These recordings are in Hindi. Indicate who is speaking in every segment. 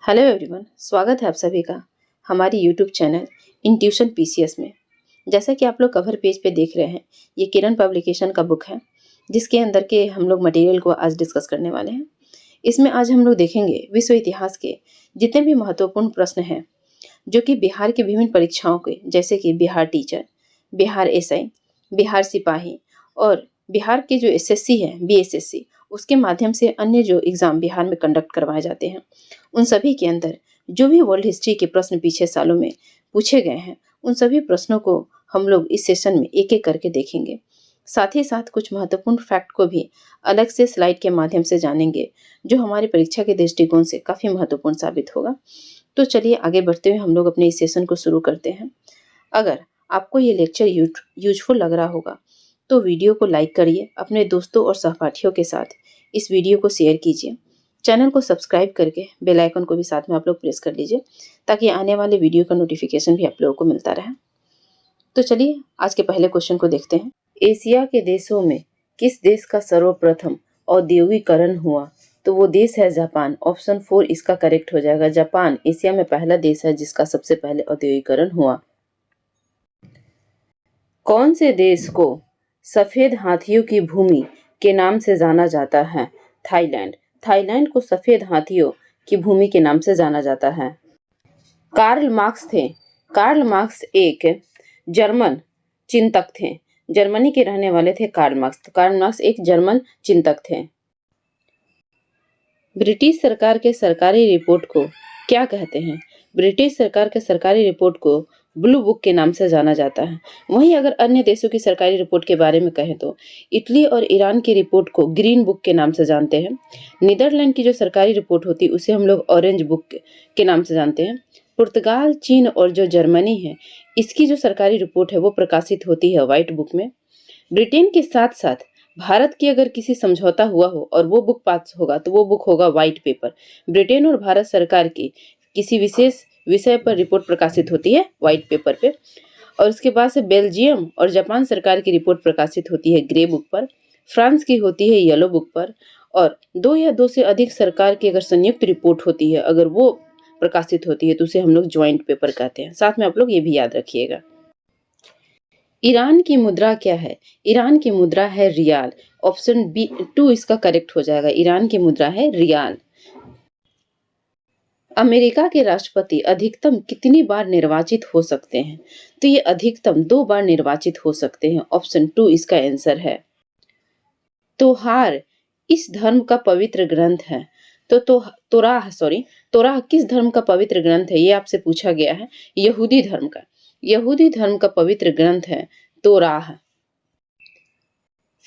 Speaker 1: हेलो एवरीवन, स्वागत है आप सभी का हमारी YouTube channel in tuition PCS में। जैसा कि आप लोग कवर पेज पे देख रहे हैं, ये किरण पब्लिकेशन का बुक है जिसके अंदर के हम लोग मटेरियल को आज डिस्कस करने वाले हैं। इसमें आज हम लोग देखेंगे विश्व इतिहास के जितने भी महत्वपूर्ण प्रश्न हैं जो कि बिहार की विभिन्न परीक्षाओं के, जैसे कि बिहार टीचर, बिहार एसआई, बिहार सिपाही और बिहार के जो एसएससी है बीएसएससी, उसके माध्यम से अन्य जो एग्ज़ाम बिहार में कंडक्ट करवाए जाते हैं, उन सभी के अंदर जो भी वर्ल्ड हिस्ट्री के प्रश्न पिछले सालों में पूछे गए हैं, उन सभी प्रश्नों को हम लोग इस सेशन में एक एक करके देखेंगे। साथ ही साथ कुछ महत्वपूर्ण फैक्ट को भी अलग से स्लाइड के माध्यम से जानेंगे, जो हमारी परीक्षा के दृष्टिकोण से काफ़ी महत्वपूर्ण साबित होगा। तो चलिए आगे बढ़ते हुए हम लोग अपने इस सेशन को शुरू करते हैं। अगर आपको ये लेक्चर यूजफुल लग रहा होगा तो वीडियो को लाइक करिए, अपने दोस्तों और सहपाठियों के साथ इस वीडियो को शेयर कीजिए, चैनल को सब्सक्राइब करके बेल आइकन को भी साथ में आप लोग प्रेस कर लीजिए ताकि आने वाले वीडियो का नोटिफिकेशन भी आप लोगों को मिलता रहे। तो चलिए आज के पहले क्वेश्चन को देखते हैं। एशिया के देशों में किस देश का सर्वप्रथम औद्योगिकरण हुआ? तो वो देश है जापान। ऑप्शन 4 इसका करेक्ट हो जाएगा। जापान एशिया में पहला देश है जिसका सबसे पहले औद्योगिकरण हुआ। कौन से देश को सफेद हाथियों की भूमि के नाम से जाना जाता है? थाईलैंड। थाईलैंड को सफेद हाथियों की भूमि के नाम से जाना जाता है। कार्ल मार्क्स थे। कार्ल मार्क्स एक जर्मन चिंतक थे। जर्मनी के रहने वाले थे कार्ल मार्क्स। तो कार्ल मार्क्स एक जर्मन चिंतक थे। ब्रिटिश सरकार के सरकारी रिपोर्ट को क्या कहते हैं? ब्रिटिश सरकार के सरकारी रिपोर्ट को ब्लू बुक के नाम से जाना जाता है। वहीं अगर अन्य देशों की सरकारी रिपोर्ट के बारे में कहें तो इटली और ईरान की रिपोर्ट को ग्रीन बुक के नाम से जानते हैं। नीदरलैंड की जो सरकारी रिपोर्ट होती है उसे हम लोग ऑरेंज बुक के नाम से जानते हैं। पुर्तगाल, चीन और जो जर्मनी है, इसकी जो सरकारी रिपोर्ट है वो प्रकाशित होती है व्हाइट बुक में। ब्रिटेन के साथ साथ भारत की अगर किसी समझौता हुआ हो और वो बुक पास होगा तो वो बुक होगा व्हाइट पेपर। ब्रिटेन और भारत सरकार की किसी विशेष विषय पर रिपोर्ट प्रकाशित होती है व्हाइट पेपर पे। और उसके बाद से बेल्जियम और जापान सरकार की रिपोर्ट प्रकाशित होती है ग्रे बुक पर। फ्रांस की होती है येलो बुक पर। और 2 या 2 से अधिक सरकार की अगर संयुक्त रिपोर्ट होती है, अगर वो प्रकाशित होती है तो उसे हम लोग ज्वाइंट पेपर कहते हैं। साथ में आप लोग ये भी याद रखिएगा। ईरान की मुद्रा क्या है? ईरान की मुद्रा है रियाल। ऑप्शन बी 2 इसका करेक्ट हो जाएगा। ईरान की मुद्रा है रियाल। अमेरिका के राष्ट्रपति अधिकतम कितनी बार निर्वाचित हो सकते हैं? तो ये अधिकतम 2 बार निर्वाचित हो सकते हैं। ऑप्शन 2 इसका आंसर है। तोहार इस धर्म का पवित्र ग्रंथ है। तो तोराह किस धर्म का पवित्र ग्रंथ है? ये आपसे पूछा गया है। यहूदी धर्म का। यहूदी धर्म का पवित्र ग्रंथ है तोराह।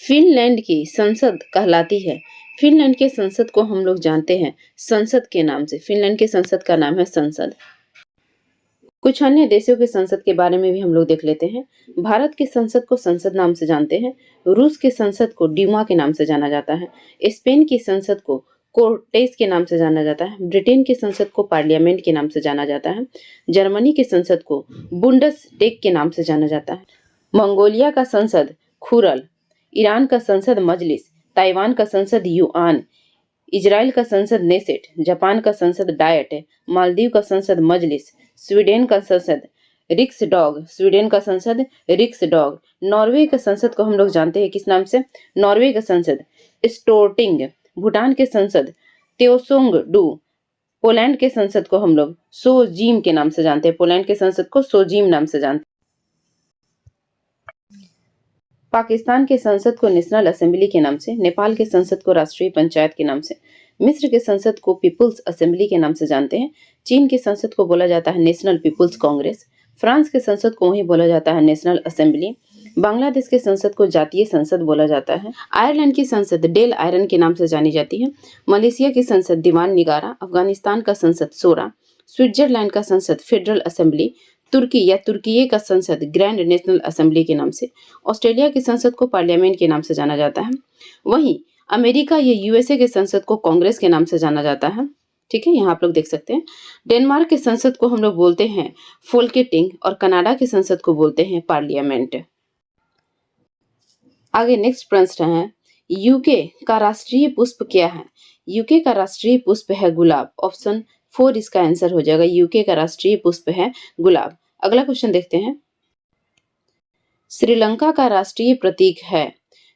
Speaker 1: फिनलैंड की संसद कहलाती है। फिनलैंड के संसद को हम लोग जानते हैं संसद के नाम से। फिनलैंड के संसद का नाम है संसद। कुछ अन्य देशों के संसद के बारे में भी हम लोग देख लेते हैं। भारत के संसद को संसद नाम से जानते हैं। रूस के संसद को ड्यूमा के नाम से जाना जाता है। स्पेन की संसद को कोर्टेस के नाम से जाना जाता है। ब्रिटेन की संसद को पार्लियामेंट के नाम से जाना जाता है। जर्मनी की संसद को बुंडसटेग के नाम से जाना जाता है। मंगोलिया का संसद खुरल। ईरान का संसद मजलिस। ताइवान का संसद युआन। इजराइल का संसद नेसेट। जापान का संसद डायट। मालदीव का संसद मजलिस। स्वीडन का संसद रिक्सडॉग। स्वीडन का संसद रिक्सडॉग। नॉर्वे का संसद को हम लोग जानते हैं किस नाम से? नॉर्वे का संसद स्टोर्टिंग। भूटान के संसद त्योसोंगडू। पोलैंड के संसद को हम लोग सोजीम के नाम से जानते हैं। पोलैंड के संसद को सोजीम नाम से जानते हैं। पाकिस्तान के संसद को नेशनल असेंबली के नाम से। नेपाल के संसद को राष्ट्रीय पंचायत के नाम से। मिस्र के संसद को पीपुल्स असेंबली के नाम से जानते हैं। चीन के संसद को बोला जाता है नेशनल पीपुल्स कांग्रेस। फ्रांस के संसद को वही बोला जाता है नेशनल असेंबली। बांग्लादेश के संसद को जातीय संसद बोला जाता है। आयरलैंड की संसद डेल आयरन के नाम से जानी जाती है। मलेशिया की संसद दीवान निगारा। अफगानिस्तान का संसद शोरा। स्विट्जरलैंड का संसद फेडरल असेंबली। तुर्की या तुर्कीये का संसद ग्रैंड नेशनल असेंबली के नाम से। ऑस्ट्रेलिया की संसद को पार्लियामेंट के नाम से जाना जाता है। वहीं अमेरिका या यूएसए के संसद को कांग्रेस के नाम से जाना जाता है। ठीक है, यहाँ आप लोग देख सकते हैं। डेनमार्क के संसद को हम लोग बोलते हैं फोल्केटिंग और कनाडा के संसद को बोलते हैं पार्लियामेंट। आगे नेक्स्ट प्रश्न है, यूके का राष्ट्रीय पुष्प क्या है? यूके का राष्ट्रीय पुष्प है गुलाब। ऑप्शन 4 इसका आंसर हो जाएगा। यूके का राष्ट्रीय पुष्प है गुलाब। अगला क्वेश्चन देखते हैं। श्रीलंका का राष्ट्रीय प्रतीक है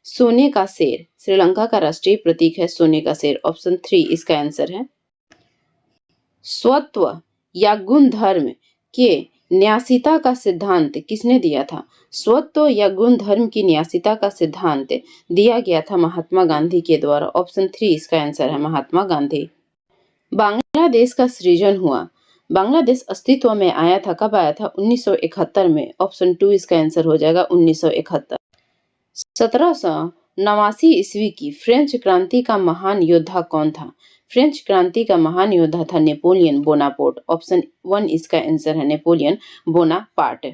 Speaker 1: सोने का शेर। श्रीलंका का राष्ट्रीय प्रतीक है सोने का शेर। ऑप्शन 3 इसका आंसर है। स्वत्व या गुण धर्म के न्यासिता का सिद्धांत किसने दिया था? स्वत्व या गुण धर्म की न्यासिता का सिद्धांत दिया गया था महात्मा गांधी के द्वारा। ऑप्शन 3 इसका आंसर है महात्मा गांधी। बांग्लादेश का सृजन हुआ। बांग्लादेश अस्तित्व में आया था, कब आया था? 1971 में। ऑप्शन 2 इसका आंसर हो जाएगा 1971। 1789 ईस्वी की फ्रेंच क्रांति का महान योद्धा कौन था? फ्रेंच क्रांति का महान योद्धा था नेपोलियन बोनापार्ट। ऑप्शन 1 इसका आंसर है नेपोलियन बोनापार्ट।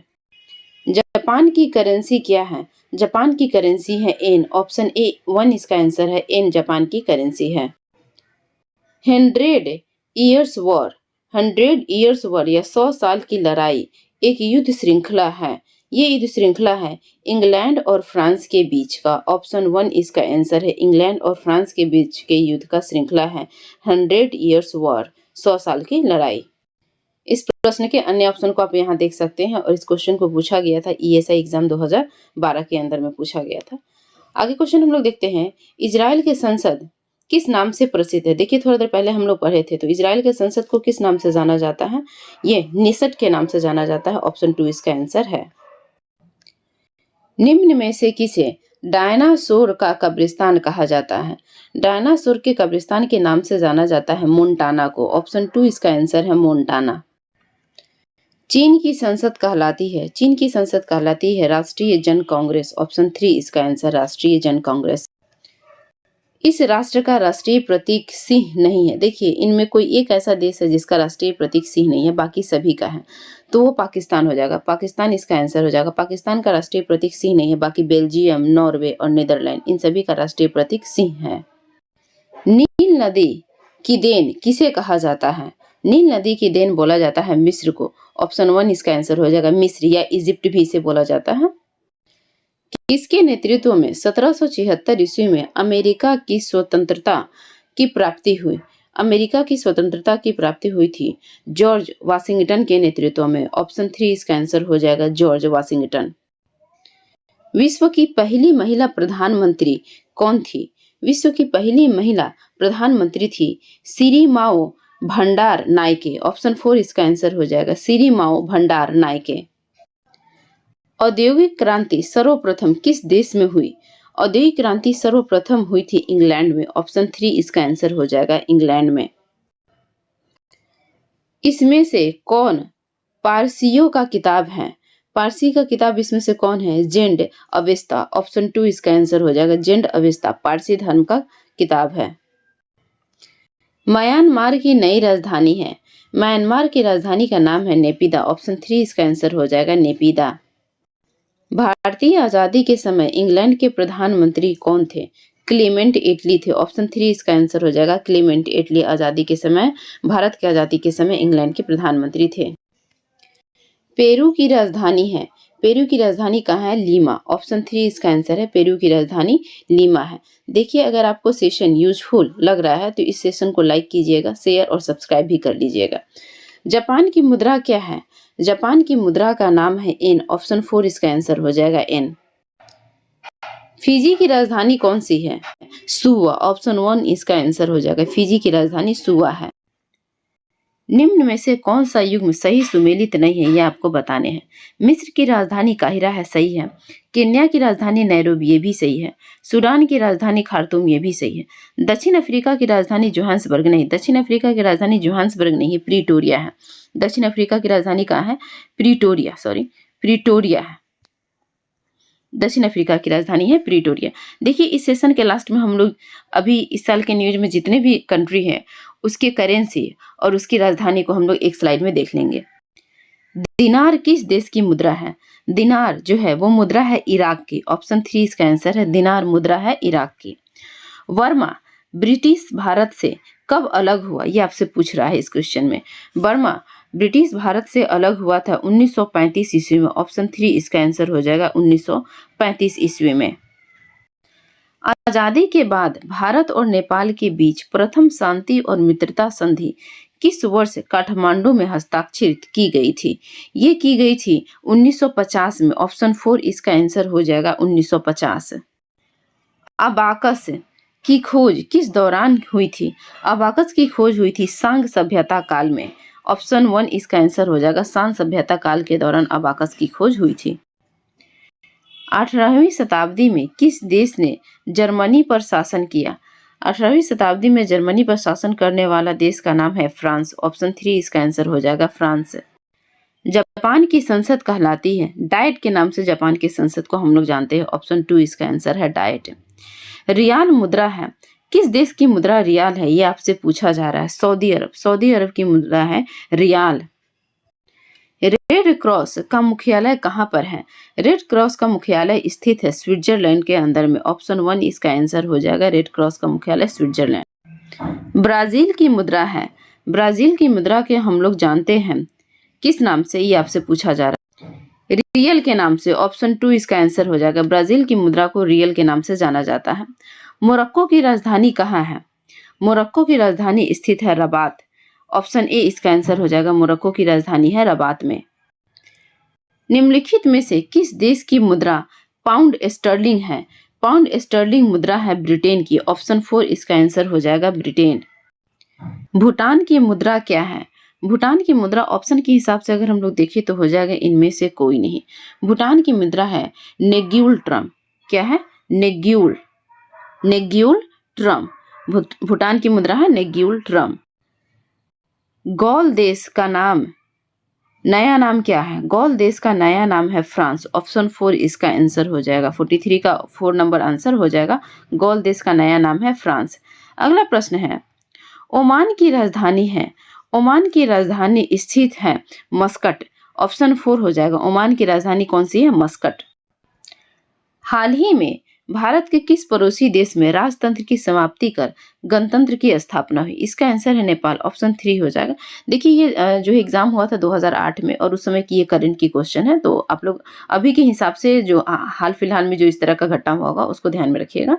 Speaker 1: जापान की करेंसी क्या है? जापान की करेंसी है येन। ऑप्शन 1 इसका आंसर है येन जापान की करेंसी है। 100 इयर्स वॉर। 100 इयर्स वॉर या 100 साल की लड़ाई एक युद्ध श्रृंखला है। ये युद्ध श्रृंखला है इंग्लैंड और फ्रांस के बीच का। ऑप्शन 1 इसका आंसर है इंग्लैंड और फ्रांस के बीच के युद्ध का श्रृंखला है 100 इयर्स वॉर, 100 साल की लड़ाई। इस प्रश्न के अन्य ऑप्शन को आप यहाँ देख सकते हैं और इस क्वेश्चन को पूछा गया था ईएसआई एग्जाम 2012 के अंदर में पूछा गया था। आगे क्वेश्चन हम लोग देखते हैं। इजराइल के संसद किस नाम से प्रसिद्ध है? देखिए थोड़ा देर पहले हम लोग पढ़े थे, तो इजराइल के संसद को किस नाम से जाना जाता है? ये निसट के नाम से जाना जाता है। ऑप्शन 2 इसका आंसर है। निम्न में से किसे डायनासोर का कब्रिस्तान कहा जाता है? डायनासोर के कब्रिस्तान के नाम से जाना जाता है मोन्टाना को। ऑप्शन 2 इसका आंसर है मोन्टाना। चीन की संसद कहलाती है, चीन की संसद कहलाती है राष्ट्रीय जन कांग्रेस। ऑप्शन 3 इसका आंसर राष्ट्रीय जन कांग्रेस। इस राष्ट्र का राष्ट्रीय प्रतीक सिंह नहीं है। देखिए इनमें कोई एक ऐसा देश है जिसका राष्ट्रीय प्रतीक सिंह नहीं है, बाकी सभी का है, तो वो पाकिस्तान हो जाएगा। पाकिस्तान इसका आंसर हो जाएगा। पाकिस्तान का राष्ट्रीय प्रतीक सिंह नहीं है, बाकी बेल्जियम, नॉर्वे और नीदरलैंड इन सभी का राष्ट्रीय प्रतीक सिंह है। नील नदी की देन किसे कहा जाता है? नील नदी की देन बोला जाता है मिस्र को। ऑप्शन 1 इसका आंसर हो जाएगा मिस्र, या इजिप्ट भी इसे बोला जाता है। किसके नेतृत्व में 1776 ईस्वी में अमेरिका की स्वतंत्रता की प्राप्ति हुई? अमेरिका की स्वतंत्रता की प्राप्ति हुई थी जॉर्ज वाशिंगटन के नेतृत्व में। ऑप्शन 3 इसका आंसर हो जाएगा जॉर्ज वाशिंगटन। विश्व की पहली महिला प्रधानमंत्री कौन थी? विश्व की पहली महिला प्रधानमंत्री थी सिरिमाओ भंडार नायके। ऑप्शन 4 इसका आंसर हो जाएगा सिरिमाओ भंडार नायके। औद्योगिक क्रांति सर्वप्रथम किस देश में हुई? औद्योगिक क्रांति सर्वप्रथम हुई थी इंग्लैंड में। ऑप्शन 3 इसका आंसर हो जाएगा इंग्लैंड में। इसमें से कौन पारसियों का किताब है? पारसी का किताब इसमें से कौन है? Gen Avesta. ऑप्शन 2 इसका आंसर हो जाएगा जेंड अवेस्ता पारसी धर्म का किताब है। म्यांमार की नई राजधानी है। म्यांमार की राजधानी का नाम है नेपिदा। ऑप्शन 3 इसका आंसर हो जाएगा नेपिदा। भारतीय आजादी के समय इंग्लैंड के प्रधानमंत्री कौन थे? क्लेमेंट एटली थे। ऑप्शन 3 इसका आंसर हो जाएगा क्लेमेंट एटली आजादी के समय, भारत की आजादी के समय इंग्लैंड के प्रधानमंत्री थे। पेरू की राजधानी है। पेरू की राजधानी कहाँ है? लीमा। ऑप्शन 3 इसका आंसर है पेरू की राजधानी लीमा है। देखिए अगर आपको सेशन यूजफुल लग रहा है तो इस सेशन को लाइक कीजिएगा, शेयर और सब्सक्राइब भी कर लीजिएगा। जापान की मुद्रा क्या है? जापान की मुद्रा का नाम है येन। ऑप्शन 4 इसका आंसर हो जाएगा येन। फिजी की राजधानी कौन सी है? सुवा। ऑप्शन 1 इसका आंसर हो जाएगा फिजी की राजधानी सुवा है। निम्न में से कौन सा युग्म सही सुमेलित नहीं है, यह आपको बताने हैं। मिस्र की राजधानी काहिरा है, सही है। केन्या की राजधानी नैरोबी, ये भी सही है। सूडान की राजधानी खार्तूम, ये भी सही है। दक्षिण अफ्रीका की राजधानी जोहान्सबर्ग नहीं, दक्षिण अफ्रीका की राजधानी जोहान्सबर्ग नहीं है, प्रीटोरिया है। दक्षिण अफ्रीका की राजधानी कहाँ है? प्रीटोरिया है। दक्षिण अफ्रीका की राजधानी है प्रीटोरिया। देखिए इस सेशन के लास्ट में हम लोग अभी इस साल के न्यूज में जितने भी कंट्री हैं उसके करेंसी और उसकी राजधानी को हम लोग एक स्लाइड में देख लेंगे। दिनार किस देश की मुद्रा है? दिनार जो है वो मुद्रा है इराक की। ऑप्शन 3 इसका आंसर है दिनार मुद्रा है इराक की। वर्मा ब्रिटिश भारत से कब अलग हुआ, ये आपसे पूछ रहा है इस क्वेश्चन में। बर्मा ब्रिटिश भारत से अलग हुआ था 1935 ईस्वी में। ऑप्शन 3 इसका आंसर हो जाएगा 1935 ईस्वी में। आजादी के बाद भारत और नेपाल के बीच प्रथम शांति और मित्रता संधि किस वर्ष काठमांडू में हस्ताक्षरित की गई थी? ये की गई थी 1950 में। ऑप्शन 4 इसका आंसर हो जाएगा 1950। अबाकस की खोज किस दौरान हुई थी? अबाकस की खोज हुई थी सांग सभ्यता काल में। ऑप्शन 1 इसका आंसर हो जाएगा। सांग सभ्यता काल के दौरान अबाकस की खोज हुई थी। 18वीं शताब्दी में किस देश ने जर्मनी पर शासन किया? 18वीं शताब्दी में जर्मनी पर शासन करने वाला देश का नाम है फ्रांस। ऑप्शन 3 इसका आंसर हो जाएगा फ्रांस। जापान की संसद कहलाती है? डाइट के नाम से जापान की संसद को हम लोग जानते हैं। ऑप्शन 2 इसका आंसर है डाइट। रियाल मुद्रा है? किस देश की मुद्रा रियाल है? ये आपसे पूछा जा रहा है। सऊदी अरब। सऊदी अरब की मुद्रा है रियाल। रेड क्रॉस का मुख्यालय कहाँ पर है? रेड क्रॉस का मुख्यालय स्थित है स्विट्जरलैंड के अंदर में। ऑप्शन 1 इसका आंसर हो जाएगा। रेड क्रॉस का मुख्यालय स्विट्जरलैंड। ब्राजील की मुद्रा है? ब्राजील की मुद्रा के हम लोग जानते हैं किस नाम से? ये आपसे पूछा जा रहा है। रियल के नाम से। ऑप्शन 2 इसका आंसर हो जाएगा। ब्राजील की मुद्रा को रियल के नाम से जाना जाता है। मोरक्को की राजधानी कहाँ है? मोरक्को की राजधानी स्थित है रबात। ऑप्शन ए इसका आंसर हो जाएगा। मोरक्को की राजधानी है रबात में। निम्नलिखित में से किस देश की मुद्रा पाउंड स्टर्लिंग है? पाउंड स्टर्लिंग मुद्रा है ब्रिटेन की। ऑप्शन 4 इसका आंसर हो जाएगा ब्रिटेन। भूटान की मुद्रा क्या है? भूटान की मुद्रा ऑप्शन के हिसाब से अगर हम लोग देखें तो हो जाएगा इनमें से कोई नहीं। भूटान की मुद्रा है नेग्यूल ट्रम। क्या है? नेग्यूल। नेग्यूल ट्रम। भूटान की मुद्रा है नेग्यूल ट्रम। गौल देश का नया नाम क्या है? गौल देश का नया नाम है फ्रांस। ऑप्शन 4 इसका आंसर हो जाएगा। 43 का 4 नंबर आंसर हो जाएगा। गौल देश का नया नाम है फ्रांस। अगला प्रश्न है, ओमान की राजधानी है? ओमान की राजधानी स्थित है मस्कट। ऑप्शन 4 हो जाएगा। ओमान की राजधानी कौन सी है? मस्कट। हाल ही में भारत के किस पड़ोसी देश में राजतंत्र की समाप्ति कर गणतंत्र की स्थापना हुई? इसका आंसर है नेपाल। ऑप्शन 3 हो जाएगा। देखिए ये जो एग्जाम हुआ था 2008 में और उस समय की ये करंट की क्वेश्चन है, तो आप लोग अभी के हिसाब से जो हाल फिलहाल में जो इस तरह का घटना हुआ होगा उसको ध्यान में रखिएगा।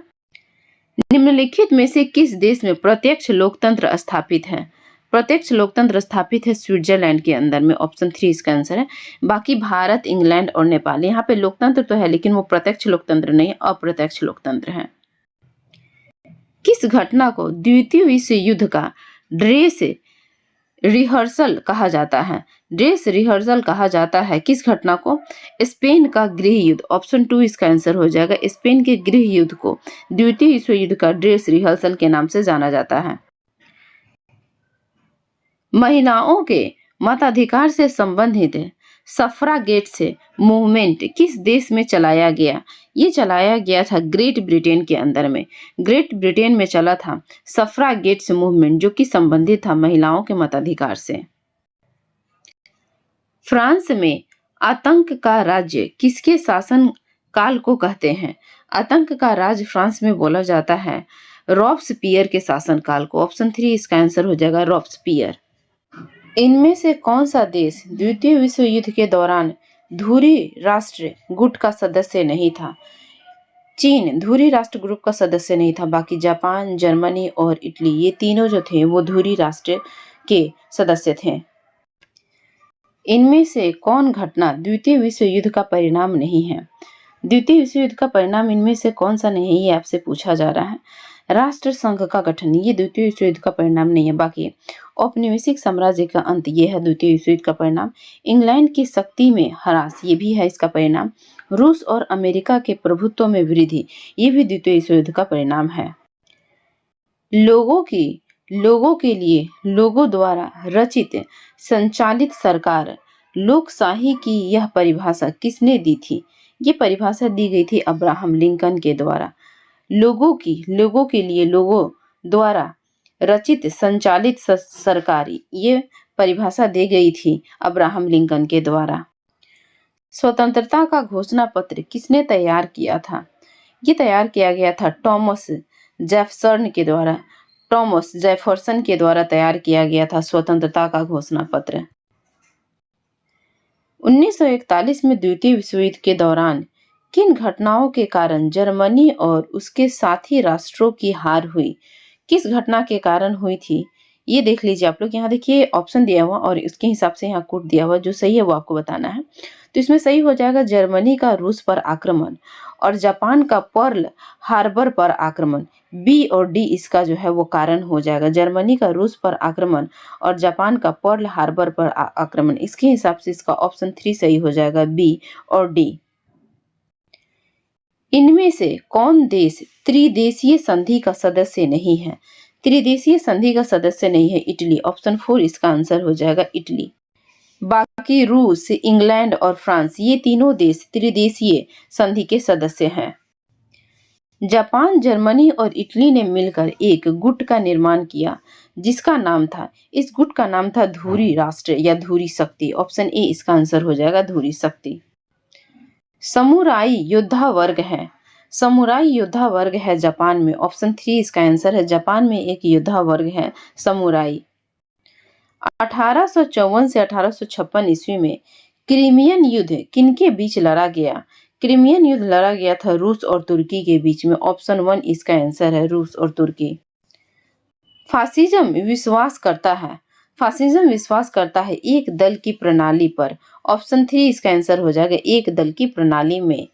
Speaker 1: निम्नलिखित में से किस देश में प्रत्यक्ष लोकतंत्र स्थापित है? प्रत्यक्ष लोकतंत्र स्थापित है स्विट्जरलैंड के अंदर में। ऑप्शन 3 इसका आंसर है। बाकी भारत, इंग्लैंड और नेपाल, यहाँ पे लोकतंत्र तो है लेकिन वो प्रत्यक्ष लोकतंत्र नहीं, अप्रत्यक्ष लोकतंत्र है। किस घटना को द्वितीय विश्व युद्ध का ड्रेस रिहर्सल कहा जाता है? ड्रेस रिहर्सल कहा जाता है किस घटना को? स्पेन का गृह युद्ध। ऑप्शन 2 इसका आंसर हो जाएगा। स्पेन के गृह युद्ध को द्वितीय विश्व युद्ध का ड्रेस रिहर्सल के नाम से जाना जाता है। महिलाओं के मताधिकार से संबंधित सफ्रागेट से मूवमेंट किस देश में चलाया गया? ये चलाया गया था ग्रेट ब्रिटेन के अंदर में। ग्रेट ब्रिटेन में चला था सफ्रागेट्स मूवमेंट, जो कि संबंधित था महिलाओं के मताधिकार से। फ्रांस में आतंक का राज्य किसके शासन काल को कहते हैं? आतंक का राज फ्रांस में बोला जाता है रॉब्सपियर के शासन काल को। ऑप्शन 3 इसका आंसर हो जाएगा रॉब्सपियर। इनमें से कौन सा देश द्वितीय विश्व युद्ध के दौरान धुरी राष्ट्र गुट का सदस्य नहीं था? चीन धुरी राष्ट्र ग्रुप का सदस्य नहीं था। बाकी जापान, जर्मनी और इटली, ये तीनों जो थे वो धुरी राष्ट्र के सदस्य थे। इनमें से कौन घटना द्वितीय विश्व युद्ध का परिणाम नहीं है? द्वितीय विश्व युद्ध का परिणाम इनमें से कौन सा नहीं है, ये आपसे पूछा जा रहा है। राष्ट्र संघ का गठन, ये द्वितीय विश्व युद्ध का परिणाम नहीं है। बाकी औपनिवेशिक साम्राज्य का अंत, ये है द्वितीय विश्व युद्ध का परिणाम। इंग्लैंड की शक्ति में ह्रास, ये भी है इसका परिणाम। रूस और अमेरिका के प्रभुत्व में वृद्धि, ये भी द्वितीय विश्व युद्ध का परिणाम है। लोगों के लिए लोगों द्वारा रचित संचालित सरकार लोकशाही की यह परिभाषा किसने दी थी? ये परिभाषा दी गई थी अब्राहम लिंकन के द्वारा। लोगों के लिए लोगों द्वारा रचित संचालित सरकार, ये परिभाषा दी गई थी अब्राहम लिंकन के द्वारा। स्वतंत्रता का घोषणा पत्र किसने तैयार किया था? ये तैयार किया गया था टॉमस जेफरसन के द्वारा तैयार किया गया था स्वतंत्रता का घोषणा पत्र। 1941 में द्वितीय विश्व युद्ध के दौरान किन घटनाओं के कारण जर्मनी और उसके साथी राष्ट्रों की हार हुई? किस घटना के कारण हुई थी? ये देख लीजिए आप लोग, यहाँ देखिए ऑप्शन दिया हुआ और इसके हिसाब से यहाँ कोड दिया हुआ, जो सही है वो आपको बताना है। तो इसमें सही हो जाएगा जर्मनी का रूस पर आक्रमण और जापान का पर्ल हार्बर पर आक्रमण। बी और डी इसका जो है वो कारण हो जाएगा, जर्मनी का रूस पर आक्रमण और जापान का पर्ल हार्बर पर आक्रमण। इसके हिसाब से इसका ऑप्शन 3 सही हो जाएगा, बी और डी। इनमें से कौन देश त्रिदेशीय संधि का सदस्य नहीं है? त्रिदेशीय संधि का सदस्य नहीं है इटली, ऑप्शन 4 इसका आंसर हो जाएगा, इटली। बाकी रूस, इंग्लैंड और फ्रांस ये तीनों देश त्रिदेशीय संधि के सदस्य हैं। जापान, जर्मनी और इटली ने मिलकर एक गुट का निर्माण किया जिसका नाम था, इस गुट का नाम था धुरी राष्ट्र या धुरी शक्ति, ऑप्शन ए इसका आंसर हो जाएगा, धुरी शक्ति। समुराई योद्धा वर्ग है, समुराई योद्धा वर्ग है जापान में, ऑप्शन 3 इसका आंसर है, जापान में एक योद्धा वर्ग है समुराई। 1854 से 1856 ईस्वी में क्रीमियन युद्ध किनके बीच लड़ा गया? क्रीमियन युद्ध लड़ा गया था रूस और तुर्की के बीच में, ऑप्शन 1 इसका आंसर है, रूस और तुर्की। फासिज्म विश्वास करता है, फासिज्म विश्वास करता है एक दल की प्रणाली पर, ऑप्शन 3 इसका आंसर हो जाएगा, एक दल की प्रणाली में।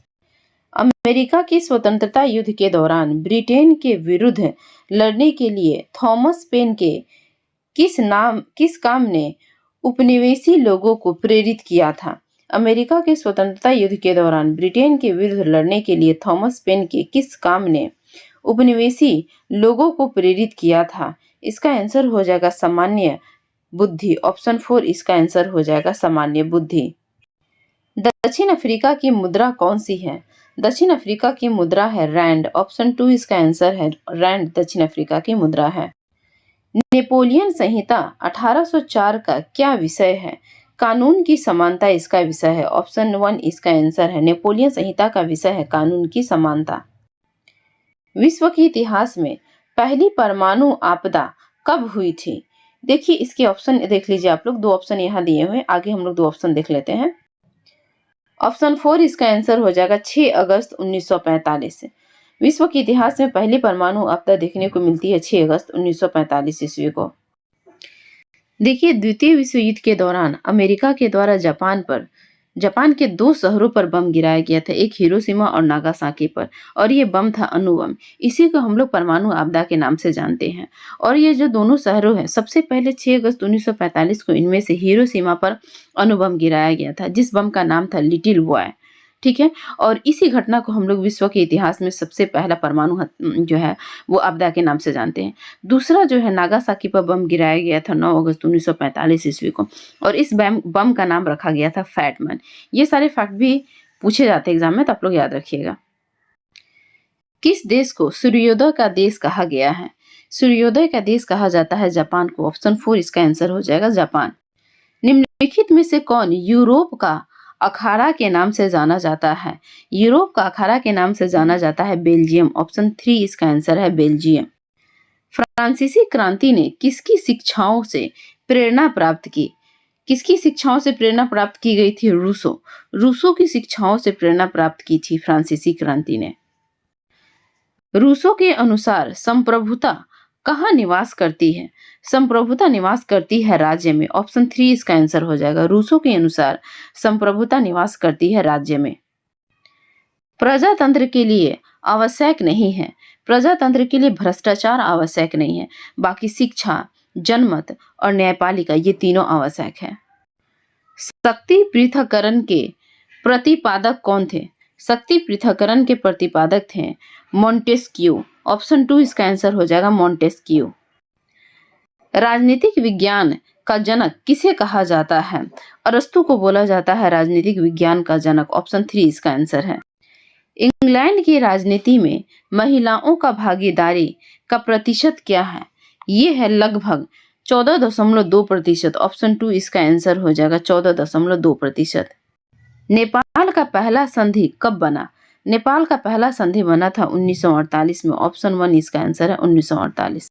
Speaker 1: अमेरिका की स्वतंत्रता युद्ध के दौरान ब्रिटेन के विरुद्ध लड़ने के लिए थॉमस पेन के किस काम ने उपनिवेशी लोगों को प्रेरित किया था? अमेरिका के स्वतंत्रता युद्ध के दौरान ब्रिटेन के विरुद्ध लड़ने के लिए थॉमस पेन के किस काम ने उपनिवेशी लोगों को प्रेरित किया था? इसका आंसर हो जाएगा सामान्य बुद्धि, ऑप्शन 4 इसका आंसर हो जाएगा, सामान्य बुद्धि। दक्षिण अफ्रीका की मुद्रा कौन सी है? दक्षिण अफ्रीका की मुद्रा है रैंड, ऑप्शन 2 इसका आंसर है, रैंड दक्षिण अफ्रीका की मुद्रा है। नेपोलियन संहिता 1804 का क्या विषय है? कानून की समानता इसका विषय है, ऑप्शन 1 इसका आंसर है, नेपोलियन संहिता का विषय है कानून की समानता। विश्व के इतिहास में पहली परमाणु आपदा कब हुई थी? देखिए इसके ऑप्शन देख लीजिए आप लोग, 2 ऑप्शन यहाँ दिए हुए हैं, आगे हम लोग 2 ऑप्शन देख लेते हैं। ऑप्शन 4 इसका आंसर हो जाएगा 6 अगस्त 1945। विश्व के इतिहास में पहली परमाणु आपदा देखने को मिलती है 6 अगस्त 1945 ईस्वी को। देखिए द्वितीय विश्व युद्ध के दौरान अमेरिका के द्वारा जापान के 2 शहरों पर बम गिराया गया था, एक हिरोशिमा और नागासाकी पर, और ये बम था अणु बम। इसी को हम लोग परमाणु आपदा के नाम से जानते हैं। और ये जो दोनों शहरों हैं, सबसे पहले 6 अगस्त 1945 को इनमें से हिरोशिमा पर अणु बम गिराया गया था, जिस बम का नाम था लिटिल बॉय, ठीक है। और इसी घटना को हम लोग विश्व के इतिहास में सबसे पहला परमाणु जो है वो आपदा के नाम से जानते हैं। दूसरा जो है नागासाकी पर बम गिराया गया था 9 अगस्त 1945 ईस्वी को, और इस बम का नाम रखा गया था फैटमैन। ये सारे फैक्ट भी पूछे जाते हैं एग्जाम में, तो आप लोग याद रखिएगा। किस देश को सूर्योदय का देश कहा गया है? सूर्योदय का देश कहा जाता है जापान को, ऑप्शन 4 इसका आंसर हो जाएगा, जापान। निम्नलिखित में से कौन यूरोप का अखाड़ा के नाम से जाना जाता है? यूरोप का अखाड़ा के नाम से जाना जाता है बेल्जियम, ऑप्शन 3 इसका आंसर है, बेल्जियम। फ्रांसीसी क्रांति ने किसकी शिक्षाओं से प्रेरणा प्राप्त की? किसकी शिक्षाओं से प्रेरणा प्राप्त की गई थी? रूसों की शिक्षाओं से प्रेरणा प्राप्त की थी फ्रांसीसी क्रांति ने। रूसों के अनुसार संप्रभुता कहाँ निवास करती है? संप्रभुता निवास करती है राज्य में, ऑप्शन 3 इसका आंसर हो जाएगा, रूसों के अनुसार संप्रभुता निवास करती है राज्य में। प्रजातंत्र के लिए आवश्यक नहीं है, प्रजातंत्र के लिए भ्रष्टाचार आवश्यक नहीं है, बाकी शिक्षा, जनमत और न्यायपालिका ये तीनों आवश्यक है। शक्ति पृथक्करण के प्रतिपादक कौन थे? शक्ति पृथक्करण के प्रतिपादक थे मॉन्टेस्क्यू, ऑप्शन 2 इसका आंसर हो जाएगा, मॉन्टेस्क्यू। राजनीतिक विज्ञान का जनक किसे कहा जाता है? अरस्तु को बोला जाता है राजनीतिक विज्ञान का जनक, ऑप्शन 3 इसका आंसर है। इंग्लैंड की राजनीति में महिलाओं का भागीदारी का प्रतिशत क्या है? ये है लगभग 14.2%, ऑप्शन 2 इसका आंसर हो जाएगा, 14.2%। नेपाल का पहला संधि कब बना? नेपाल का पहला संधि बना था 1948 में, ऑप्शन 1 इसका आंसर है, 1948।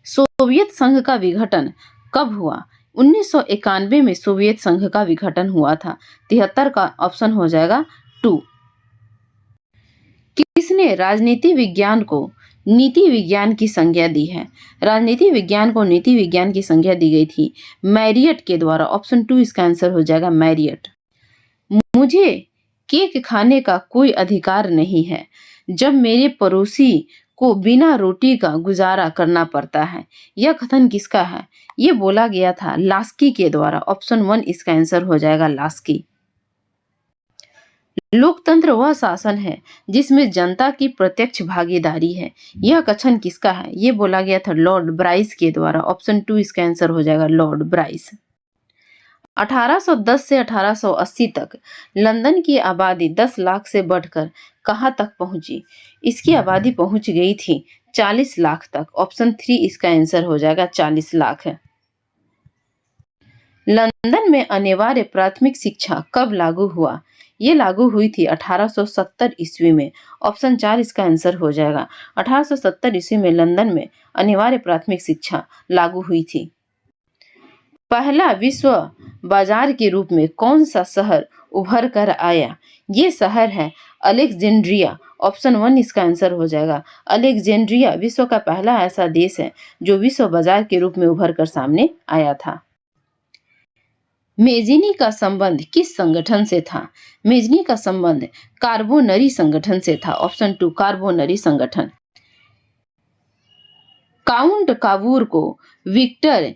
Speaker 1: सोवियत संघ का विघटन कब हुआ? 1991 में सोवियत संघ का विघटन हुआ था, 73 का ऑप्शन हो जाएगा 2। किसने राजनीति विज्ञान को नीति विज्ञान की संज्ञा दी है? राजनीति विज्ञान को नीति विज्ञान की संज्ञा दी गई थी मैरियट के द्वारा। ऑप्शन 2 इसका आंसर हो जाएगा मैरियट। मुझे केक खाने का कोई अधिकार नहीं है जब मेरे पड़ोसी को बिना रोटी का गुजारा करना पड़ता है। यह कथन किसका है? ये बोला गया था लास्की के द्वारा। ऑप्शन 1 इसका आंसर हो जाएगा लास्की। लोकतंत्र वह शासन है जिसमें जनता की प्रत्यक्ष भागीदारी है। यह कथन किसका है? ये बोला गया था लॉर्ड ब्राइस के द्वारा। ऑप्शन 2 इसका आंसर हो जाएगा लॉर्ड ब्राइस। 1810 से 1880 तक लंदन की आबादी 10 लाख से बढ़कर कहां तक पहुंची? इसकी आबादी पहुंच गई थी 40 लाख तक। ऑप्शन 3 इसका आंसर हो जाएगा 40 लाख है। लंदन में अनिवार्य प्राथमिक शिक्षा कब लागू हुआ? ये लागू हुई थी 1870 ईस्वी में। ऑप्शन 4 इसका आंसर हो जाएगा। 1870 ईस्वी में लंदन में अनिवार्य प्राथमिक शिक्षा लागू हुई थी। पहला विश्व बाजार के रूप में कौन सा शहर उभर कर आया? ये शहर है अलेक्जेंड्रिया। ऑप्शन 1 इसका आंसर हो जाएगा। अलेक्जेंड्रिया विश्व का पहला ऐसा देश है जो विश्व बाजार के रूप में उभर कर सामने आया था। मेजिनी का संबंध किस संगठन से था? मेजिनी का संबंध कार्बोनरी संगठन से था। ऑप्शन 2 कार्बोनरी संगठन। काउंट कावूर को विक्टर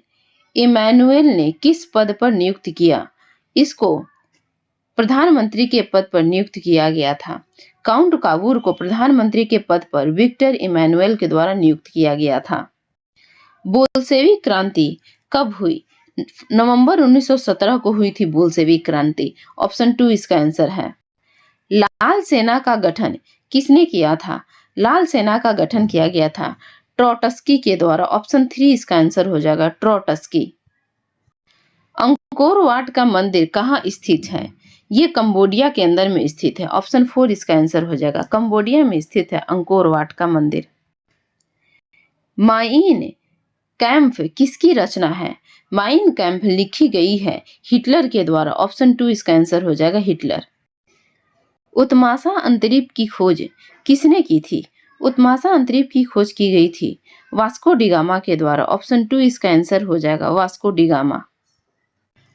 Speaker 1: इमैनुएल ने किस पद पर नियुक्त किया? इसको प्रधानमंत्री के पद पर नियुक्त किया गया था। काउंट कावूर को प्रधानमंत्री के पद पर विक्टर इमैनुएल के द्वारा नियुक्त किया गया था। बोल्शेविक क्रांति कब हुई? नवंबर 1917 को हुई थी बोल्शेविक क्रांति। ऑप्शन 2 इसका आंसर है। लाल सेना का गठन किसने किया था? लाल सेना का गठन किया गया था ट्रोट्स्की के द्वारा। ऑप्शन 3 इसका आंसर हो जाएगा ट्रोट्स्की। अंकोर वाट का मंदिर कहाँ स्थित है? ये कंबोडिया के अंदर में स्थित है। ऑप्शन 4 इसका आंसर हो जाएगा। कंबोडिया में स्थित है अंकोर वाट का मंदिर। माइन कैम्प किसकी रचना है? माइन कैम्प लिखी गई है हिटलर के द्वारा। ऑप्शन 2 इसका आंसर हो जाएगा हिटलर। उत्माशा अंतरिक्ष की खोज किसने की थी? उत्माशा अंतरिक्ष की खोज की गई थी वास्को डी गामा के द्वारा। ऑप्शन 2 इसका आंसर हो जाएगा वास्को डी गामा।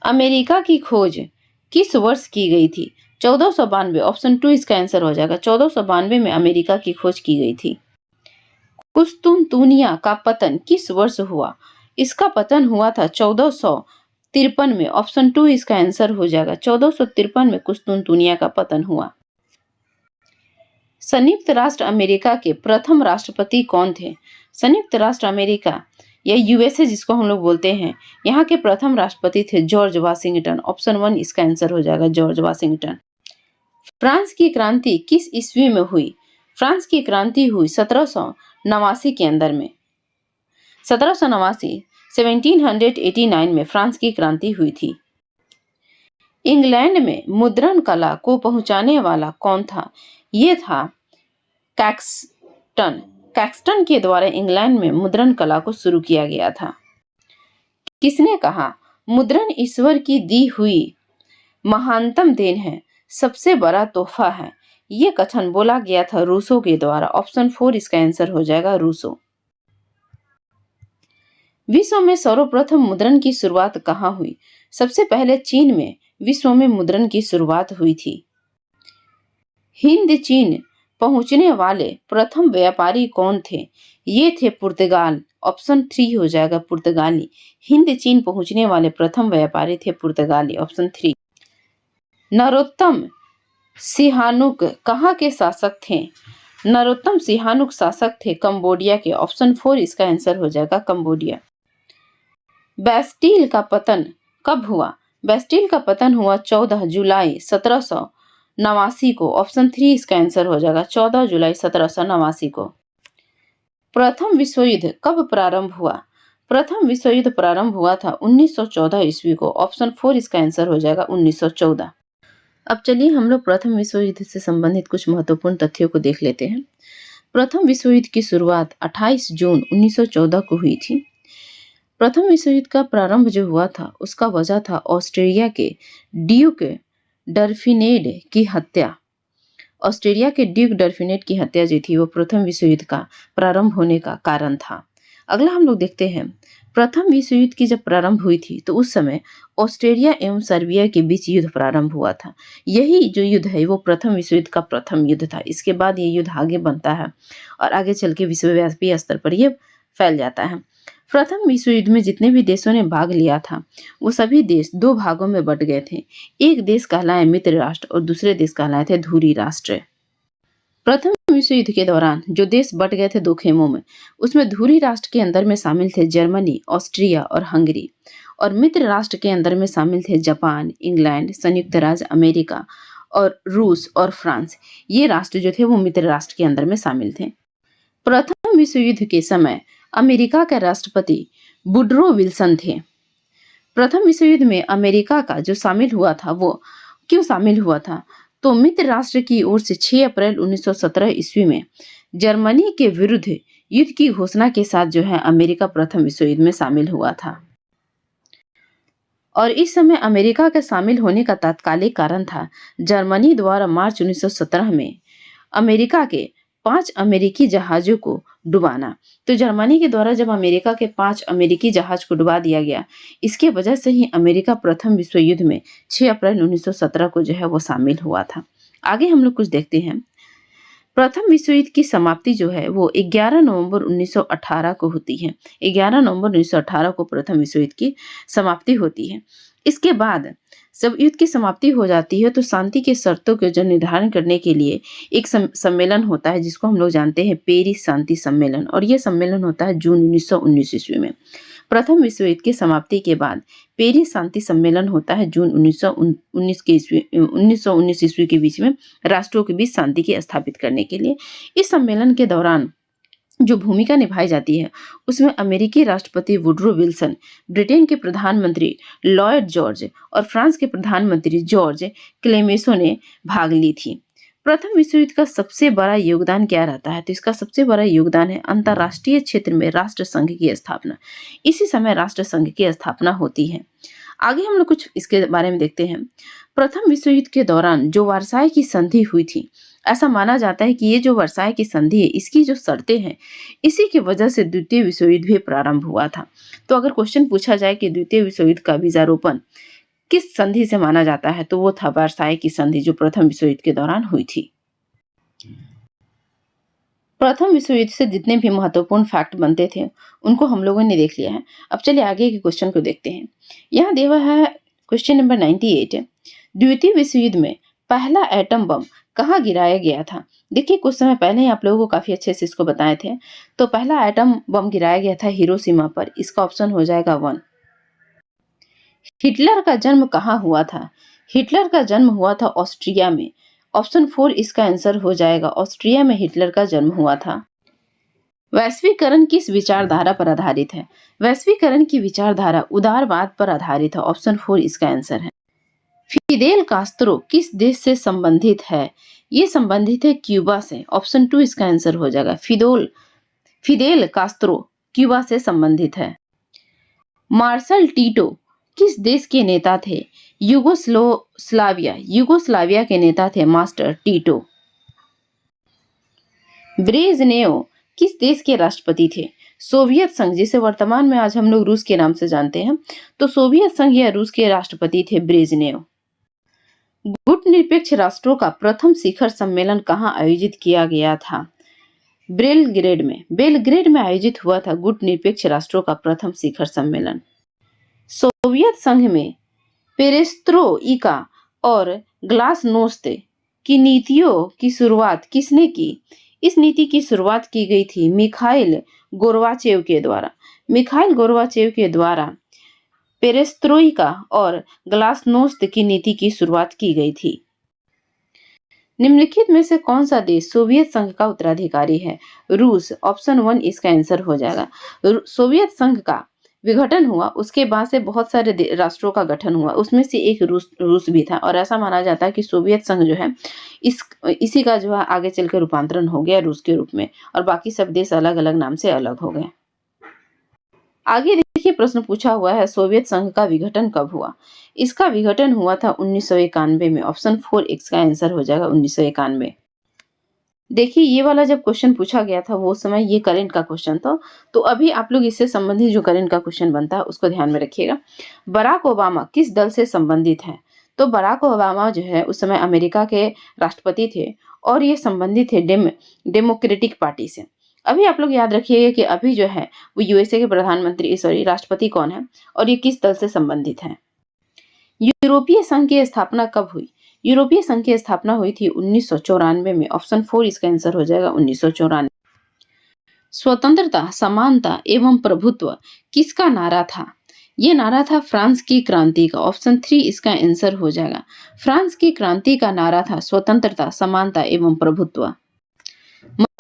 Speaker 1: अमेरिका की खोज किस वर्ष की गई थी? 1492। ऑप्शन 2 इसका आंसर हो जाएगा। 1492 में अमेरिका की खोज की गई थी। कुस्तुनतुनिया का पतन किस वर्ष हुआ? इसका पतन हुआ था 1453 में। ऑप्शन 2 इसका आंसर हो जाएगा। 1453 में कुस्तुनतुनिया का पतन हुआ। संयुक्त राष्ट्र अमेरिका के प्रथम राष्ट्रपति कौन थे? संयुक्त राष्ट्र अमेरिका या यूएसए जिसको हम लोग बोलते हैं, यहाँ के प्रथम राष्ट्रपति थे जॉर्ज वाशिंगटन। ऑप्शन 1 इसका आंसर हो जाएगा जॉर्ज वाशिंगटन। फ्रांस की क्रांति किस ईस्वी में हुई? फ्रांस की क्रांति हुई 1789 के अंदर में। 1789 में फ्रांस की क्रांति हुई थी। इंग्लैंड में मुद्रण कला को पहुंचाने वाला कौन था? ये था कैक्सटन। कैक्सटन के द्वारा इंग्लैंड में मुद्रण कला को शुरू किया गया था। किसने कहा मुद्रण ईश्वर की दी हुई महानतम देन है, सबसे बड़ा तोहफा है? ये कथन बोला गया था रूसो के द्वारा। ऑप्शन 4 इसका आंसर हो जाएगा रूसो। विश्व में सर्वप्रथम मुद्रण की शुरुआत कहाँ हुई? सबसे पहले चीन में विश्व में मुद्रण की शुरुआत हुई थी। हिंद चीन पहुंचने वाले प्रथम व्यापारी कौन थे? ये थे पुर्तगाल। ऑप्शन 3 हो जाएगा पुर्तगाली। हिंद चीन पहुंचने वाले प्रथम व्यापारी थे पुर्तगाली। ऑप्शन 3। नरोत्तम सिहानुक कहाँ के शासक थे? नरोत्तम सिहानुक शासक थे कंबोडिया के। ऑप्शन 4 इसका आंसर हो जाएगा कंबोडिया। बेस्टिल का पतन कब हुआ? बेस्टिल का पतन हुआ 14 जुलाई 1789 को। ऑप्शन 3 इसका आंसर हो जाएगा 14 जुलाई 1789 को। प्रथम विश्व युद्ध कब प्रारंभ हुआ? प्रथम विश्व युद्ध प्रारंभ हुआ था 1914 ईस्वी को। ऑप्शन 4 इसका आंसर हो जाएगा 1914। अब चलिए हम लोग प्रथम विश्व युद्ध से संबंधित कुछ महत्वपूर्ण तथ्यों को देख लेते हैं। प्रथम विश्व युद्ध की शुरुआत 28 जून 1914 को हुई थी। प्रथम विश्व युद्ध का प्रारंभ जो हुआ था उसका वजह था ऑस्ट्रिया के ड्यूक डर्फिनेड की हत्या। ऑस्ट्रेलिया के ड्यूक डर्फिनेट की हत्या जो थी वो प्रथम विश्व युद्ध का प्रारंभ होने का कारण था। अगला हम लोग देखते हैं, प्रथम विश्व युद्ध की जब प्रारंभ हुई थी तो उस समय ऑस्ट्रेलिया एवं सर्बिया के बीच युद्ध प्रारंभ हुआ था। यही जो युद्ध है वो प्रथम विश्व युद्ध का प्रथम युद्ध था। इसके बाद ये युद्ध आगे बनता है और आगे चल के विश्वव्यापी स्तर पर ये फैल जाता है। प्रथम विश्व युद्ध में जितने भी देशों ने भाग लिया था वो सभी देश दो भागों में बट गए थे। एक देश कहलाए मित्र राष्ट्र और दूसरे देश कहलाए थे धुरी राष्ट्र। प्रथम विश्व युद्ध के दौरान जो देश बट गए थे दो खेमों में, उसमें धुरी राष्ट्र के अंदर में शामिल थे जर्मनी, ऑस्ट्रिया और हंगरी, और मित्र राष्ट्र के अंदर में शामिल थे जापान, इंग्लैंड, संयुक्त राज्य अमेरिका और रूस और फ्रांस। ये राष्ट्र जो थे वो मित्र राष्ट्र के अंदर में शामिल थे। प्रथम विश्व युद्ध के समय अमेरिका के राष्ट्रपति वुडरो विल्सन थे। प्रथम विश्व युद्ध में अमेरिका का जो शामिल हुआ था वो क्यों शामिल हुआ था, तो मित्र राष्ट्र की ओर से 6 अप्रैल 1917 ईस्वी में जर्मनी के विरुद्ध युद्ध की घोषणा के साथ जो है अमेरिका प्रथम विश्व युद्ध में शामिल हुआ था। और इस समय अमेरिका के शामिल होने का तात्कालिक कारण था जर्मनी द्वारा मार्च 1917 में अमेरिका के 5 अमेरिकी जहाजों को डुबाना। तो जर्मनी के द्वारा जब अमेरिका के 5 अमेरिकी जहाज को डुबा दिया गया, इसके वजह से ही अमेरिका प्रथम विश्व युद्ध में 6 अप्रैल 1917 को जो है वो शामिल हुआ था। आगे हम लोग कुछ देखते हैं। प्रथम विश्व युद्ध की समाप्ति जो है वो 11 नवंबर 1918 को होती है। 11 नवंबर 1918 को प्रथम विश्व युद्ध की समाप्ति होती है। इसके बाद जब युद्ध की समाप्ति हो जाती है तो शांति के शर्तों के जो निर्धारण करने के लिए एक सम्मेलन होता है जिसको हम लोग जानते हैं पेरिस शांति सम्मेलन, और यह सम्मेलन होता है जून 1919 ईस्वी में। प्रथम विश्व युद्ध की समाप्ति के बाद पेरिस शांति सम्मेलन होता है जून 1919 ईस्वी के बीच में राष्ट्रों के बीच शांति की स्थापित करने के लिए। इस सम्मेलन के दौरान जो भूमिका निभाई जाती है उसमें अमेरिकी राष्ट्रपति वुडरो विल्सन, ब्रिटेन के प्रधानमंत्री लॉयड जॉर्ज और फ्रांस के प्रधानमंत्री जॉर्ज क्लेमेंसो ने भाग ली थी। प्रथम विश्व युद्ध का सबसे बड़ा योगदान क्या रहता है, तो इसका सबसे बड़ा योगदान है अंतर्राष्ट्रीय क्षेत्र में राष्ट्र संघ की स्थापना। इसी समय राष्ट्र संघ की स्थापना होती है। आगे हम लोग कुछ इसके बारे में देखते हैं। प्रथम विश्व युद्ध के दौरान जो वर्साई की संधि हुई थी, ऐसा माना जाता है कि ये जो वर्साई की संधि है इसकी जो शर्तें हैं इसी की वजह से द्वितीय विश्व युद्ध भी प्रारंभ हुआ था। तो अगर क्वेश्चन पूछा जाए कि द्वितीय विश्व युद्ध का बीजारोपण किस संधि से माना जाता है, तो वो था वर्साई की संधि जो प्रथम विश्व युद्ध के दौरान हुई थी। प्रथम विश्व युद्ध से जितने भी महत्वपूर्ण फैक्ट बनते थे उनको हम लोगों ने देख लिया है। अब चलिए आगे के क्वेश्चन को देखते हैं। यहाँ दिया हुआ है क्वेश्चन नंबर 98। द्वितीय विश्व युद्ध में पहला एटम बम कहाँ गिराया गया था। देखिए कुछ समय पहले ही आप लोगों को काफी अच्छे से इसको बताए थे। तो पहला एटम बम गिराया गया था हिरोशिमा पर। इसका ऑप्शन हो जाएगा 1। हिटलर का जन्म कहाँ हुआ था। हिटलर का जन्म हुआ था ऑस्ट्रिया में। ऑप्शन 4 इसका आंसर हो जाएगा। ऑस्ट्रिया में हिटलर का जन्म हुआ था। वैश्वीकरण किस विचारधारा पर आधारित है। वैश्वीकरण की विचारधारा उदारवाद पर आधारित है। ऑप्शन 4 इसका आंसर है। फिदेल कास्त्रो किस देश से संबंधित है। ये संबंधित है क्यूबा से। ऑप्शन 2 इसका आंसर हो जाएगा। फिदेल कास्त्रो क्यूबा से संबंधित है। मार्शल टीटो किस देश के नेता थे। यूगोस्लाविया के नेता थे मास्टर टीटो। ब्रेजनेव किस देश के राष्ट्रपति थे। सोवियत संघ, जिसे वर्तमान में आज हम लोग रूस के नाम से जानते हैं, तो सोवियत संघ या रूस के राष्ट्रपति थे ब्रेजनेव। गुटनिरपेक्ष राष्ट्रों का प्रथम शिखर सम्मेलन कहाँ आयोजित किया गया था। बेलग्रेड में आयोजित हुआ था गुटनिरपेक्ष राष्ट्रों का प्रथम शिखर सम्मेलन। सोवियत संघ में पेरेस्त्रोइका और ग्लासनोस्त की नीतियों की शुरुआत किसने की। इस नीति की शुरुआत की गई थी मिखाइल गोर्बाचेव के द्वारा। मिखाइल गोर्बाचेव के द्वारा पेरेस्त्रोइका और ग्लासनोस्त की नीति की शुरुआत की गई थी। निम्नलिखित में से कौन सा देश सोवियत संघ का उत्तराधिकारी है। रूस। ऑप्शन 1 इसका आंसर हो जाएगा। सोवियत संघ का विघटन हुआ, उसके बाद से बहुत सारे राष्ट्रों का गठन हुआ, उसमें से एक रूस भी था, और ऐसा माना जाता है कि सोवियत संघ जो है इसी का जो है आगे चलकर रूपांतरण हो गया रूस के रूप में, और बाकी सब देश अलग अलग नाम से अलग हो गए। आगे देखिए प्रश्न पूछा हुआ है सोवियत संघ का विघटन कब हुआ। इसका विघटन हुआ था 1991 में। ऑप्शन 4 इसका आंसर हो जाएगा 1991। देखिए ये वाला जब क्वेश्चन पूछा गया था वो समय ये करंट का क्वेश्चन था, तो अभी आप लोग इससे संबंधित जो करंट का क्वेश्चन बनता है उसको ध्यान में रखिएगा। बराक ओबामा किस दल से संबंधित हैं? तो बराक ओबामा जो है उस समय अमेरिका के राष्ट्रपति थे और ये संबंधित थे डेमोक्रेटिक पार्टी से। अभी आप लोग याद रखिएगा कि अभी जो है वो यूएसए के प्रधानमंत्री राष्ट्रपति कौन है और ये किस दल से संबंधित है। यूरोपीय संघ की स्थापना कब हुई? यूरोपीय संघ की स्थापना हुई थी 1994 में। ऑप्शन 4 इसका आंसर हो जाएगा 1994। स्वतंत्रता, समानता एवं प्रभुत्व किसका नारा था? ये नारा था फ्रांस की क्रांति का। ऑप्शन 3 इसका आंसर हो जाएगा। फ्रांस की क्रांति का नारा था स्वतंत्रता, समानता एवं प्रभुत्व।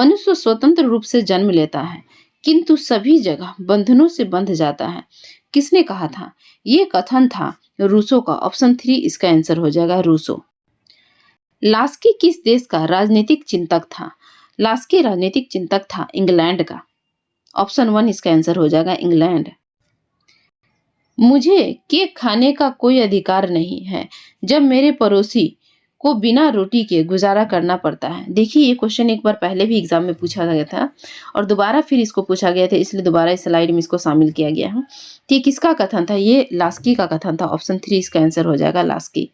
Speaker 1: मनुष्य स्वतंत्र रूप से जन्म लेता है किंतु सभी जगह बंधनों से बंध जाता है। किसने कहा था? ये कथन था रूसो का। ऑप्शन 3 इसका आंसर हो जाएगा रूसो। लास्की किस देश का राजनीतिक चिंतक था? लास्की राजनीतिक चिंतक था इंग्लैंड का। ऑप्शन 1 इसका आंसर हो जाएगा इंग्लैंड। मुझे केक खाने का कोई अधिकार नहीं है जब मेरे पड़ोसी को बिना रोटी के गुजारा करना पड़ता है। देखिए ये क्वेश्चन एक बार पहले भी एग्जाम में पूछा गया था और दोबारा फिर इसको पूछा गया था, इसलिए दोबारा इस स्लाइड में इसको शामिल किया गया है। तो ये किसका कथन था? ये लास्की का कथन था। ऑप्शन 3 इसका आंसर हो जाएगा लास्की।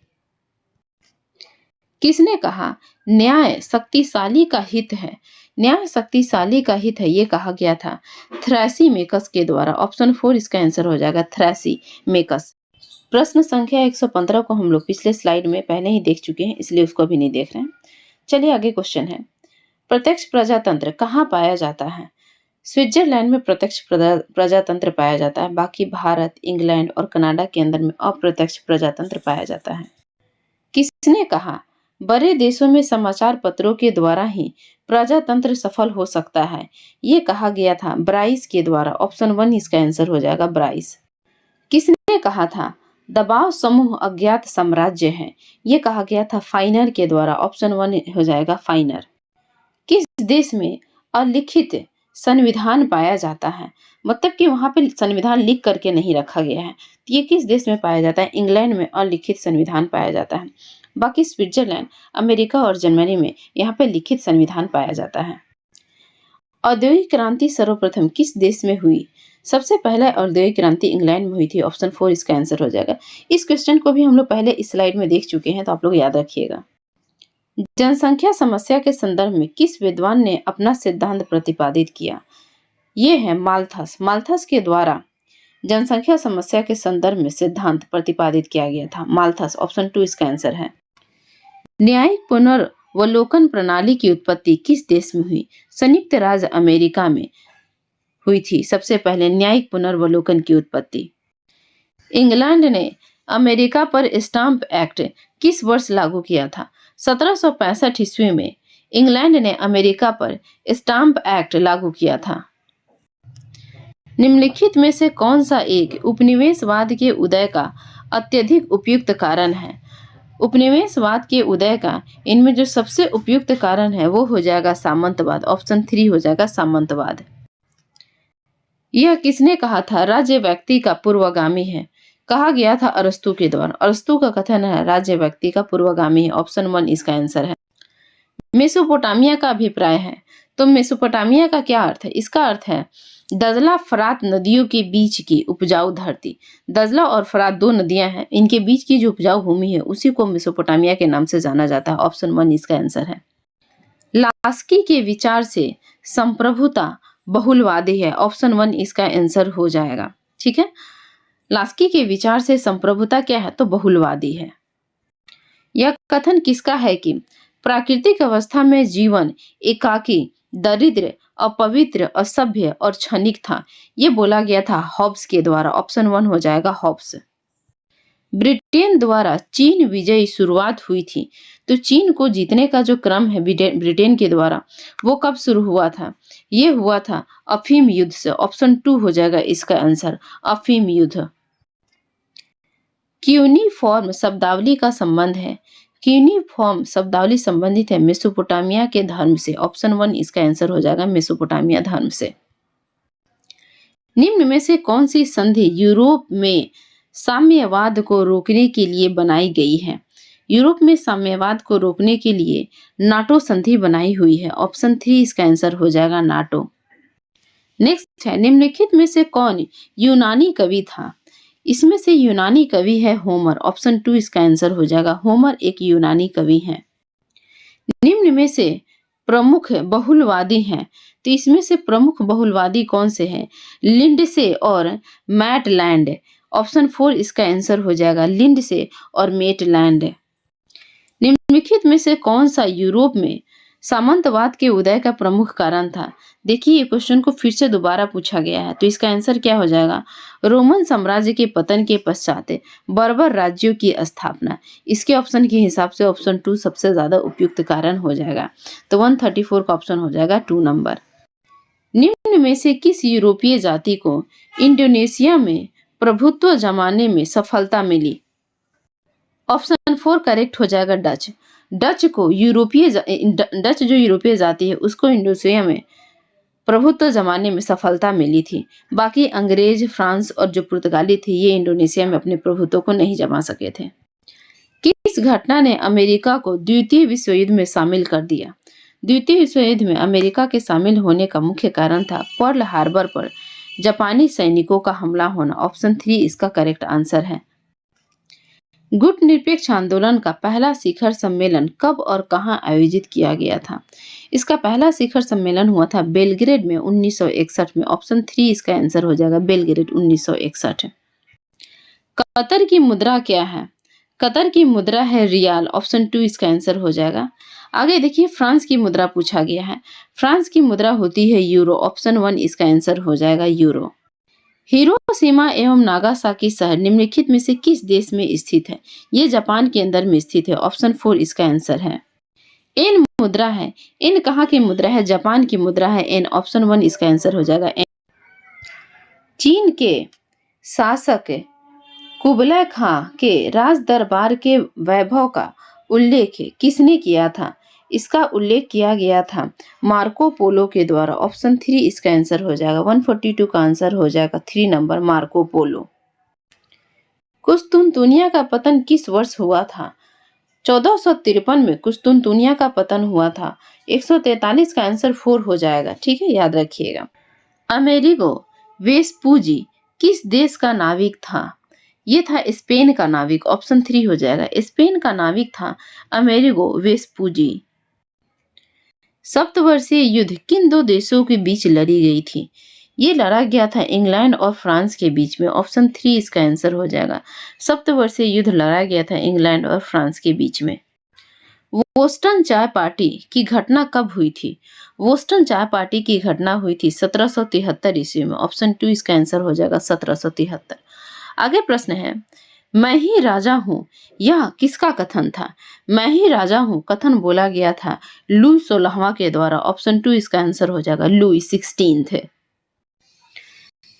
Speaker 1: किसने कहा न्याय शक्तिशाली का हित है? न्याय शक्तिशाली का हित है ये कहा गया था थ्रेसी मेकस के द्वारा। ऑप्शन 4 इसका आंसर हो जाएगा थ्रेसी मेकस। प्रश्न संख्या 115 को हम लोग पिछले स्लाइड में पहले ही देख चुके हैं, इसलिए उसको अभी नहीं देख रहे हैं। चलिए आगे क्वेश्चन है, प्रत्यक्ष प्रजातंत्र कहाँ पाया जाता है? स्विट्जरलैंड में प्रत्यक्ष प्रजातंत्र पाया जाता है, बाकी भारत, इंग्लैंड और कनाडा के अंदर में अप्रत्यक्ष प्रजातंत्र पाया जाता है। किसने कहा बड़े देशों में समाचार पत्रों के द्वारा ही प्रजातंत्र सफल हो सकता है? ये कहा गया था ब्राइस के द्वारा। ऑप्शन 1 इसका आंसर हो जाएगा ब्राइस। किसने कहा था दबाव समूह अज्ञात साम्राज्य है? ये कहा गया था फाइनर के द्वारा। ऑप्शन 1 हो जाएगा फाइनर। किस देश में अलिखित संविधान पाया जाता है? मतलब कि वहां पे संविधान लिख करके नहीं रखा गया है। तो ये किस देश में पाया जाता है? इंग्लैंड में अलिखित संविधान पाया जाता है। बाकी स्विट्जरलैंड, अमेरिका और जर्मनी में यहाँ पे लिखित संविधान पाया जाता है। औद्योगिक क्रांति सर्वप्रथम किस देश में हुई? सबसे पहले औद्योगिक क्रांति इंग्लैंड में हुई थी। ऑप्शन 4 इसका आंसर हो जाएगा। इस क्वेश्चन को भी हम लोग पहले इस स्लाइड में देख चुके हैं, तो आप लोग याद रखिएगा। जनसंख्या समस्या के संदर्भ में किस विद्वान ने अपना सिद्धांत प्रतिपादित किया? ये है माल्थस। माल्थस के द्वारा जनसंख्या समस्या के संदर्भ में सिद्धांत प्रतिपादित किया गया था। माल्थस। ऑप्शन 2 इसका आंसर है। न्यायिक पुनर्वलोकन प्रणाली की उत्पत्ति किस देश में हुई? संयुक्त राज्य अमेरिका में हुई थी सबसे पहले न्यायिक पुनर्वलोकन की उत्पत्ति। इंग्लैंड ने अमेरिका पर स्टाम्प एक्ट किस वर्ष लागू किया था? 1765 ईस्वी में इंग्लैंड ने अमेरिका पर स्टाम्प एक्ट लागू किया था। निम्नलिखित में से कौन सा एक उपनिवेशवाद के उदय का अत्यधिक उपयुक्त कारण है? उपनिवेशवाद के उदय का इनमें जो सबसे उपयुक्त कारण है वो हो जाएगा सामंतवाद। ऑप्शन 3 हो जाएगा सामंतवाद। यह किसने कहा था राज्य व्यक्ति का पूर्वगामी है? कहा गया था अरस्तु के द्वारा। अरस्तु का कथन है राज्य व्यक्ति का पूर्वगामी है। ऑप्शन 1 इसका आंसर है। मेसोपोटामिया का अभिप्राय है, तो मेसोपोटामिया का क्या अर्थ है? इसका अर्थ है दजला फरात नदियों के बीच की उपजाऊ धरती। दजला और फरात 2 नदियां हैं, इनके बीच की जो उपजाऊ भूमि है उसी को मेसोपोटामिया के नाम से जाना जाता है। ऑप्शन 1 इसका आंसर है। लास्की के विचार से संप्रभुता बहुलवादी है। ऑप्शन 1 इसका आंसर हो जाएगा। ठीक है, लास्की के विचार से संप्रभुता क्या है? तो बहुलवादी है। यह कथन किसका है कि प्राकृतिक अवस्था में जीवन एकाकी, दरिद्र, अपवित्र, असभ्य और क्षणिक था? ये बोला गया था हॉब्स के द्वारा। ऑप्शन 1 हो जाएगा हॉब्स। ब्रिटेन द्वारा चीन विजय शुरुआत हुई थी, तो चीन को जीतने का जो क्रम है ब्रिटेन के द्वारा वो कब शुरू हुआ था? ये हुआ था अफीम युद्ध से। ऑप्शन 2 हो जाएगा इसका आंसर, अफीम युद्ध। क्यूनिफॉर्म शब्दावली का संबंध है। क्यूनिफॉर्म शब्दावली संबंधित है मेसोपोटामिया के धर्म से। ऑप्शन 1 इसका आंसर हो जाएगा मेसोपोटामिया धर्म से। निम्न में से कौन सी संधि यूरोप में साम्यवाद को रोकने के लिए बनाई गई है? यूरोप में साम्यवाद को रोकने के लिए नाटो संधि बनाई हुई है। ऑप्शन 3 इसका आंसर हो जाएगा नाटो। नेक्स्ट है, निम्नलिखित में से कौन यूनानी कवि था? इसमें से यूनानी कवि है होमर। ऑप्शन 2 इसका आंसर हो जाएगा। होमर एक यूनानी कवि है। निम्न में से प्रमुख बहुलवादी हैं, तो इसमें से प्रमुख बहुलवादी कौन से हैं? लिंडसे और मैटलैंड। ऑप्शन 4 इसका आंसर हो जाएगा। लिंडसे और मैटलैंड। निम्नलिखित में से कौन सा यूरोप में सामंतवाद के उदय का प्रमुख कारण था? देखिए, ये क्वेश्चन को फिर से दोबारा पूछा गया है, तो इसका आंसर क्या हो जाएगा? रोमन साम्राज्य के पतन के पश्चात बर्बर राज्यों की स्थापना। इसके ऑप्शन के हिसाब से ऑप्शन 2 सबसे ज्यादा उपयुक्त कारण हो जाएगा, तो 134 का ऑप्शन हो जाएगा 2 नंबर। निम्न में से किस यूरोपीय जाति को इंडोनेशिया में प्रभुत्व जमाने में सफलता मिली? ऑप्शन 4 करेक्ट हो जाएगा डच। डच जो यूरोपीय जाति है उसको इंडोनेशिया में प्रभुत्व जमाने में सफलता मिली थी। बाकी अंग्रेज, फ्रांस और जो पुर्तगाली थे ये इंडोनेशिया में अपने प्रभुत्व को नहीं जमा सके थे। किस घटना ने अमेरिका को द्वितीय विश्व युद्ध में शामिल कर दिया? द्वितीय विश्व युद्ध में अमेरिका के शामिल होने का मुख्य कारण था पर्ल हार्बर पर जापानी सैनिकों का हमला होना। ऑप्शन 3 इसका करेक्ट आंसर है। गुट निरपेक्ष आंदोलन का पहला शिखर सम्मेलन कब और कहां आयोजित किया गया था? इसका पहला शिखर सम्मेलन हुआ था बेलग्रेड में 1961 में। ऑप्शन 3 इसका आंसर हो जाएगा। बेलग्रेड 1961। कतर की मुद्रा क्या है? कतर की मुद्रा है रियाल। ऑप्शन 2 इसका आंसर हो जाएगा। आगे देखिए, फ्रांस की मुद्रा पूछा गया है। फ्रांस की मुद्रा होती है यूरो। ऑप्शन 1 इसका आंसर हो जाएगा यूरो। हिरोशिमा एवं नागासाकी शहर निम्नलिखित में से किस देश में स्थित है? ये जापान के अंदर में स्थित है। ऑप्शन 4 इसका आंसर है। एन मुद्रा है। एन कहाँ की मुद्रा है? जापान की मुद्रा है एन। ऑप्शन 1 इसका आंसर हो जाएगा एन। चीन के शासक कुबलाई खां के राज दरबार के वैभव का उल्लेख किसने किया था? इसका उल्लेख किया गया था मार्को पोलो के द्वारा। ऑप्शन 3 इसका आंसर हो जाएगा। 142 का आंसर हो जाएगा 3 नंबर मार्को पोलो। कुस्तुनतुनिया का पतन किस वर्ष हुआ था? 1453 में कुस्तुनतुनिया का पतन हुआ था। 143 का आंसर 4 हो जाएगा। ठीक है, याद रखिएगा। अमेरिगो वेस्पूजी किस देश का नाविक था? ये था स्पेन का नाविक। ऑप्शन 3 हो जाएगा। स्पेन का नाविक था अमेरिगो वेस्पूजी। सप्तवर्षीय युद्ध किन दो देशों के बीच लड़ी गई थी? ये लड़ा गया था इंग्लैंड और फ्रांस के बीच में। ऑप्शन 3 इसका आंसर हो जाएगा। सप्तवर्षीय युद्ध लड़ा गया था इंग्लैंड और फ्रांस के बीच में। बोस्टन चाय पार्टी की घटना कब हुई थी? बोस्टन चाय पार्टी की घटना हुई थी 1773 ईस्वी में। ऑप्शन 2 इसका आंसर हो जाएगा 1773। आगे प्रश्न है, मैं ही राजा हूं यह किसका कथन था? मैं ही राजा हूं कथन बोला गया था लुई 16वां के द्वारा। ऑप्शन 2 इसका आंसर हो जाएगा लुई 16 थे।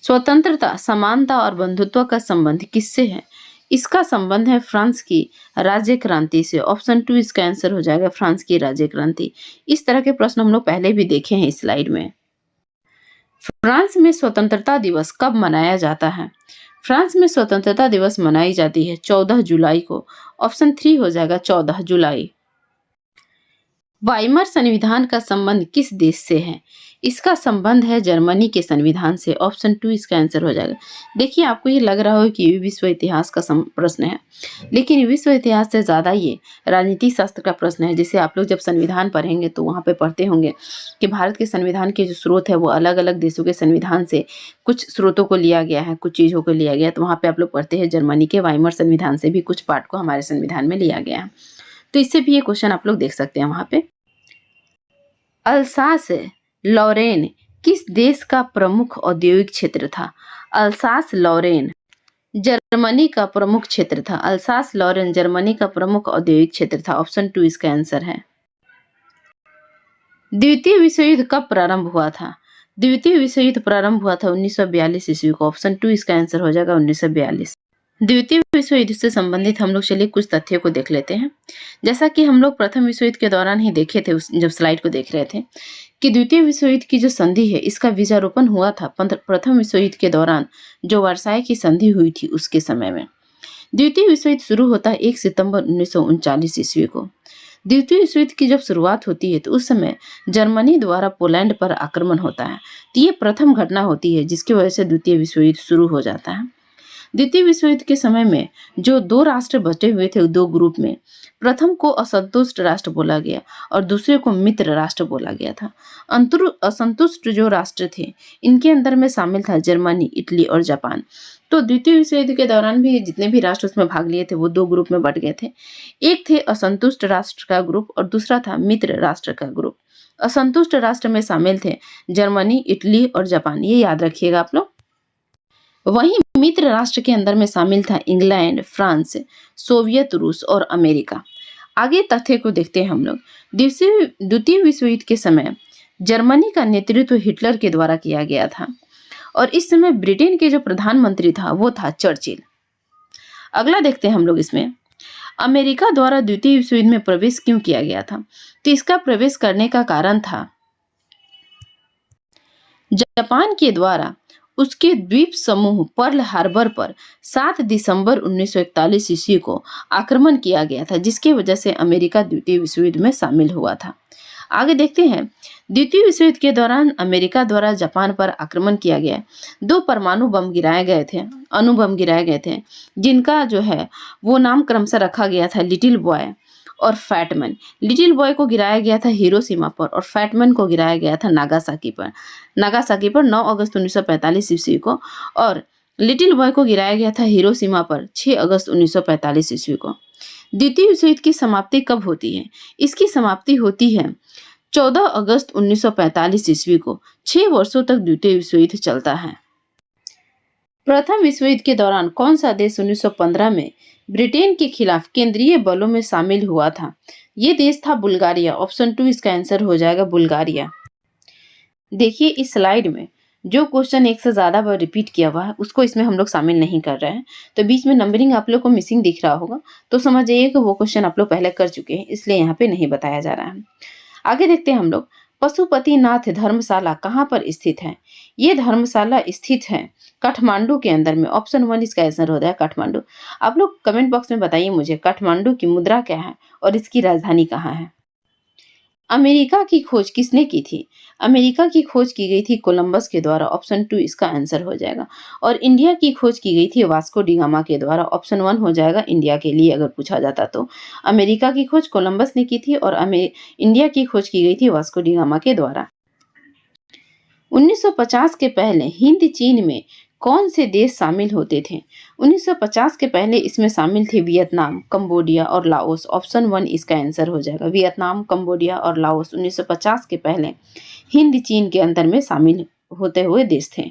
Speaker 1: स्वतंत्रता, समानता और बंधुत्व का संबंध किससे है? इसका संबंध है फ्रांस की राज्य क्रांति से। ऑप्शन 2 इसका आंसर हो जाएगा फ्रांस की राज्य क्रांति। इस तरह के प्रश्न हम लोग पहले भी देखे हैं इस स्लाइड में। फ्रांस में स्वतंत्रता दिवस कब मनाया जाता है? फ्रांस में स्वतंत्रता दिवस मनाई जाती है 14 जुलाई को। ऑप्शन 3 हो जाएगा 14 जुलाई। वाइमर संविधान का संबंध किस देश से है? इसका संबंध है जर्मनी के संविधान से। ऑप्शन 2 इसका आंसर हो जाएगा। देखिए, आपको ये लग रहा हो कि ये विश्व इतिहास का प्रश्न है, लेकिन विश्व इतिहास से ज्यादा ये राजनीति शास्त्र का प्रश्न है। जिसे आप लोग जब संविधान पढ़ेंगे तो वहां पे पढ़ते होंगे कि भारत के संविधान के जो स्रोत है वो अलग अलग देशों के संविधान से कुछ स्रोतों को लिया गया है, कुछ चीजों को लिया गया है। तो वहां पे आप लोग पढ़ते हैं जर्मनी के वाइमर संविधान से भी कुछ पार्ट को हमारे संविधान में लिया गया है। तो इससे भी ये क्वेश्चन आप लोग देख सकते हैं वहां पे। अल्सास लॉरेन किस देश का प्रमुख औद्योगिक क्षेत्र था? अल्सास लॉरेन जर्मनी का प्रमुख क्षेत्र था। अल्सास लॉरेन जर्मनी का प्रमुख औद्योगिक क्षेत्र था। ऑप्शन 2 इसका आंसर है। द्वितीय विश्व युद्ध कब प्रारंभ हुआ था? द्वितीय विश्व युद्ध प्रारंभ हुआ था 1942 ईस्वी को। ऑप्शन 2 इसका आंसर हो जाएगा 1942। द्वितीय विश्व युद्ध से संबंधित हम लोग चलिए कुछ तथ्यों को देख लेते हैं। जैसा कि हम लोग प्रथम विश्व युद्ध के दौरान ही देखे थे, जब स्लाइड को देख रहे थे, कि द्वितीय विश्व युद्ध की जो संधि है इसका बीजारोपण हुआ था प्रथम विश्व युद्ध के दौरान, जो वर्साई की संधि हुई थी उसके समय में। द्वितीय विश्व युद्ध शुरू होता है 1 सितंबर 1939 ईस्वी को। द्वितीय विश्व युद्ध की जब शुरुआत होती है तो उस समय जर्मनी द्वारा पोलैंड पर आक्रमण होता है। तो ये प्रथम घटना होती है जिसकी वजह से द्वितीय विश्व युद्ध शुरू हो जाता है। द्वितीय विश्व युद्ध के समय में जो दो राष्ट्र बटे हुए थे दो ग्रुप में, प्रथम को असंतुष्ट राष्ट्र बोला गया और दूसरे को मित्र राष्ट्र बोला गया था। असंतुष्ट जो राष्ट्र थे इनके अंदर में शामिल था जर्मनी, इटली और जापान। तो द्वितीय विश्व युद्ध के दौरान भी जितने भी राष्ट्र उसमें भाग लिए थे वो दो ग्रुप में बट गए थे। एक थे असंतुष्ट राष्ट्र का ग्रुप और दूसरा था मित्र राष्ट्र का ग्रुप। असंतुष्ट राष्ट्र में शामिल थे जर्मनी, इटली और जापान, ये याद रखिएगा आप लोग। वहीं मित्र राष्ट्र के अंदर में शामिल था इंग्लैंड, फ्रांस, सोवियत रूस और अमेरिका। आगे तथ्य को देखते हैं हम लोग। द्वितीय विश्व युद्ध के समय जर्मनी का नेतृत्व हिटलर के द्वारा किया गया था और इस समय ब्रिटेन के जो प्रधानमंत्री था वो था चर्चिल। अगला देखते हैं हम लोग इसमें, अमेरिका द्वारा द्वितीय विश्व युद्ध में प्रवेश क्यों किया गया था? तो इसका प्रवेश करने का कारण था जापान के द्वारा उसके द्वीप समूह पर्ल हार्बर पर 7 दिसंबर 1941 ईस्वी को आक्रमण किया गया था, जिसकी वजह से अमेरिका द्वितीय विश्व युद्ध में शामिल हुआ था। आगे देखते हैं, द्वितीय विश्व युद्ध के दौरान अमेरिका द्वारा जापान पर आक्रमण किया गया। 2 परमाणु बम गिराए गए थे, अणु बम गिराए गए थे, जिनका जो है वो नाम क्रमशः रखा गया था लिटिल बॉय और फैटमैन। लिटिल बॉय को गिराया गया था हिरोशिमा पर और फैटमैन को गिराया गया था नागासाकी पर 9 अगस्त 1945 ईस्वी को, और लिटिल बॉय को गिराया गया था हिरोशिमा पर 6 अगस्त 1945 ईस्वी को। द्वितीय विश्व युद्ध की समाप्ति कब होती है? इसकी समाप्ति होती है 14 अगस्त 1945 ईस्वी को। 6 वर्षों तक द्वितीय विश्व युद्ध चलता है। प्रथम विश्व युद्ध के दौरान कौन सा देश 1915 में ब्रिटेन के खिलाफ केंद्रीय बलों में शामिल हुआ था? ये देश था बुल्गारिया। ऑप्शन 2 इसका आंसर हो जाएगा बुल्गारिया। देखिए इस स्लाइड में जो क्वेश्चन एक से ज्यादा बार रिपीट किया हुआ है उसको इसमें हम लोग शामिल नहीं कर रहे हैं, तो बीच में नंबरिंग आप लोग को मिसिंग दिख रहा होगा तो समझ जाइए कि वो क्वेश्चन आप लोग पहले कर चुके हैं, इसलिए यहाँ पे नहीं बताया जा रहा है। आगे देखते हैं हम लोग, पशुपतिनाथ धर्मशाला कहाँ पर स्थित है? ये धर्मशाला स्थित है काठमांडू के अंदर में। ऑप्शन 1 इसका आंसर हो जाए काठमांडू। आप लोग कमेंट बॉक्स में बताइए मुझे काठमांडू की मुद्रा क्या है और इसकी राजधानी कहाँ है। अमेरिका की खोज किसने की थी? अमेरिका की खोज की गई थी कोलंबस के द्वारा। ऑप्शन 2 इसका आंसर हो जाएगा। और इंडिया की खोज की गई थी वास्को डी गामा के द्वारा। ऑप्शन 1 हो जाएगा इंडिया के लिए अगर पूछा जाता तो। अमेरिका की खोज कोलंबस ने की थी और इंडिया की खोज की गई थी वास्को डी गामा के द्वारा। 1950 के पहले हिंद चीन में कौन से देश शामिल होते थे? 1950 के पहले इसमें शामिल थे वियतनाम, कंबोडिया और लाओस। ऑप्शन 1 इसका आंसर हो जाएगा। वियतनाम, कंबोडिया और लाओस 1950 के पहले हिंद चीन के अंदर में शामिल होते हुए देश थे।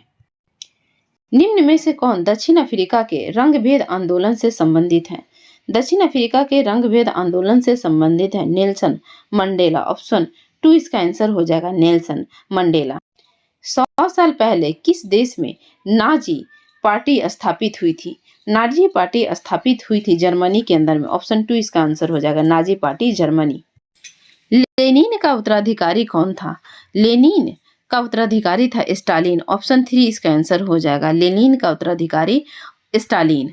Speaker 1: निम्न में से कौन दक्षिण अफ्रीका के रंगभेद आंदोलन से संबंधित है? दक्षिण अफ्रीका के रंगभेद आंदोलन से संबंधित है नेल्सन मंडेला। ऑप्शन 2 इसका आंसर हो जाएगा नेल्सन मंडेला। 100 साल पहले किस देश में नाजी पार्टी स्थापित हुई थी? नाजी पार्टी स्थापित हुई थी जर्मनी के अंदर में। ऑप्शन 2 इसका आंसर हो जाएगा नाजी पार्टी जर्मनी। लेनिन का उत्तराधिकारी कौन था? लेनिन का उत्तराधिकारी था स्टालिन। ऑप्शन 3 इसका आंसर हो जाएगा लेनिन का उत्तराधिकारी स्टालिन।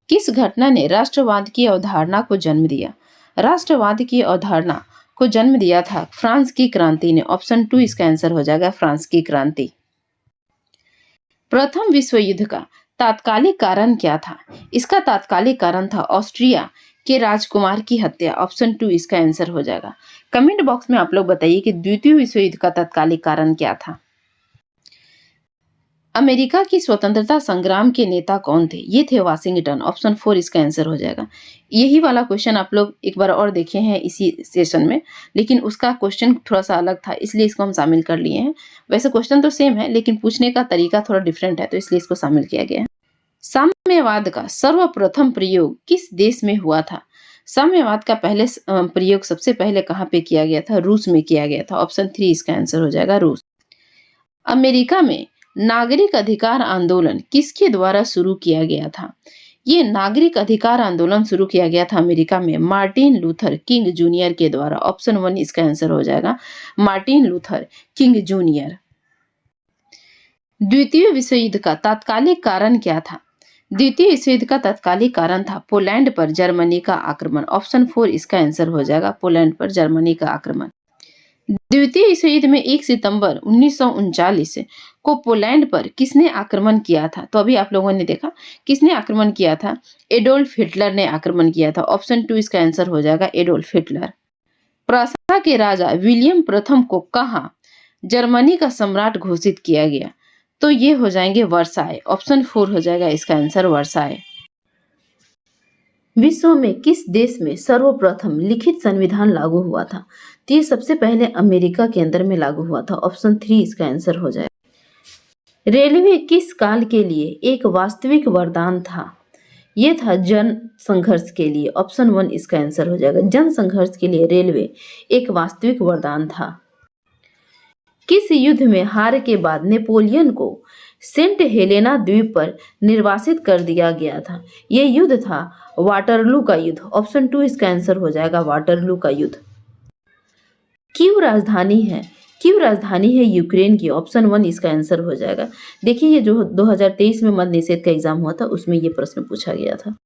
Speaker 1: किस घटना ने राष्ट्रवाद की अवधारणा को जन्म दिया? राष्ट्रवाद की अवधारणा को जन्म दिया था फ्रांस की क्रांति ने। ऑप्शन 2 इसका आंसर हो जाएगा फ्रांस की क्रांति। प्रथम विश्व युद्ध का तात्कालिक कारण क्या था? इसका तात्कालिक कारण था ऑस्ट्रिया के राजकुमार की हत्या। ऑप्शन 2 इसका आंसर हो जाएगा। कमेंट बॉक्स में आप लोग बताइए कि द्वितीय विश्व युद्ध का तात्कालिक कारण क्या था। अमेरिका की स्वतंत्रता संग्राम के नेता कौन थे? ये थे वाशिंगटन। ऑप्शन 4 इसका आंसर हो जाएगा। यही वाला क्वेश्चन आप लोग एक बार और देखे हैं इसी सेशन में, लेकिन उसका क्वेश्चन थोड़ा सा अलग था इसलिए इसको हम शामिल कर लिए हैं। वैसे क्वेश्चन तो सेम है लेकिन पूछने का तरीका थोड़ा डिफरेंट है तो इसलिए इसको शामिल किया गया है। साम्यवाद का सर्वप्रथम प्रयोग किस देश में हुआ था? साम्यवाद का पहले प्रयोग सबसे पहले कहाँ पे किया गया था? रूस में किया गया था। ऑप्शन 3 इसका आंसर हो जाएगा रूस। अमेरिका में नागरिक अधिकार आंदोलन किसके द्वारा शुरू किया गया था? ये नागरिक अधिकार आंदोलन शुरू किया गया था अमेरिका में मार्टिन लूथर किंग जूनियर के द्वारा। ऑप्शन 1 इसका आंसर हो जाएगा मार्टिन लूथर किंग जूनियर। द्वितीय विश्व युद्ध का तात्कालिक कारण क्या था? द्वितीय विश्व युद्ध का तत्कालिक कारण था पोलैंड पर जर्मनी का आक्रमण। ऑप्शन 4 इसका आंसर हो जाएगा, पोलैंड पर जर्मनी का आक्रमण। द्वितीय विश्व युद्ध में 1 सितंबर 1939 को पोलैंड पर किसने आक्रमण किया था? तो अभी आप लोगों ने देखा किसने आक्रमण किया था? एडोल्फ हिटलर ने आक्रमण किया था। ऑप्शन 2 इसका आंसर हो जाएगा, एडोल्फ हिटलर। प्रासा के राजा विलियम प्रथम को कहाँ जर्मनी का सम्राट घोषित किया गया? तो ये हो जाएंगे वर्साय। ऑप्शन 4 हो जाएगा इसका आंसर, वर्साय। विश्व में किस देश में सर्वप्रथम लिखित संविधान लागू हुआ था? तो ये सबसे पहले अमेरिका के अंदर में लागू हुआ था। ऑप्शन 3 इसका आंसर हो जाएगा। रेलवे किस काल के लिए एक वास्तविक वरदान था? ये था जन संघर्ष के लिए। ऑप्शन 1 इसका आंसर हो जाएगा, जन संघर्ष के लिए रेलवे एक वास्तविक वरदान था। किस युद्ध में हार के बाद नेपोलियन को सेंट हेलेना द्वीप पर निर्वासित कर दिया गया था? यह युद्ध था वाटरलू का युद्ध। ऑप्शन 2 इसका आंसर हो जाएगा, वाटरलू का युद्ध। क्यों राजधानी है यूक्रेन की? ऑप्शन 1 इसका आंसर हो जाएगा। देखिए ये जो 2023 में मद्य निषेध का एग्जाम हुआ था उसमें ये प्रश्न पूछा गया था।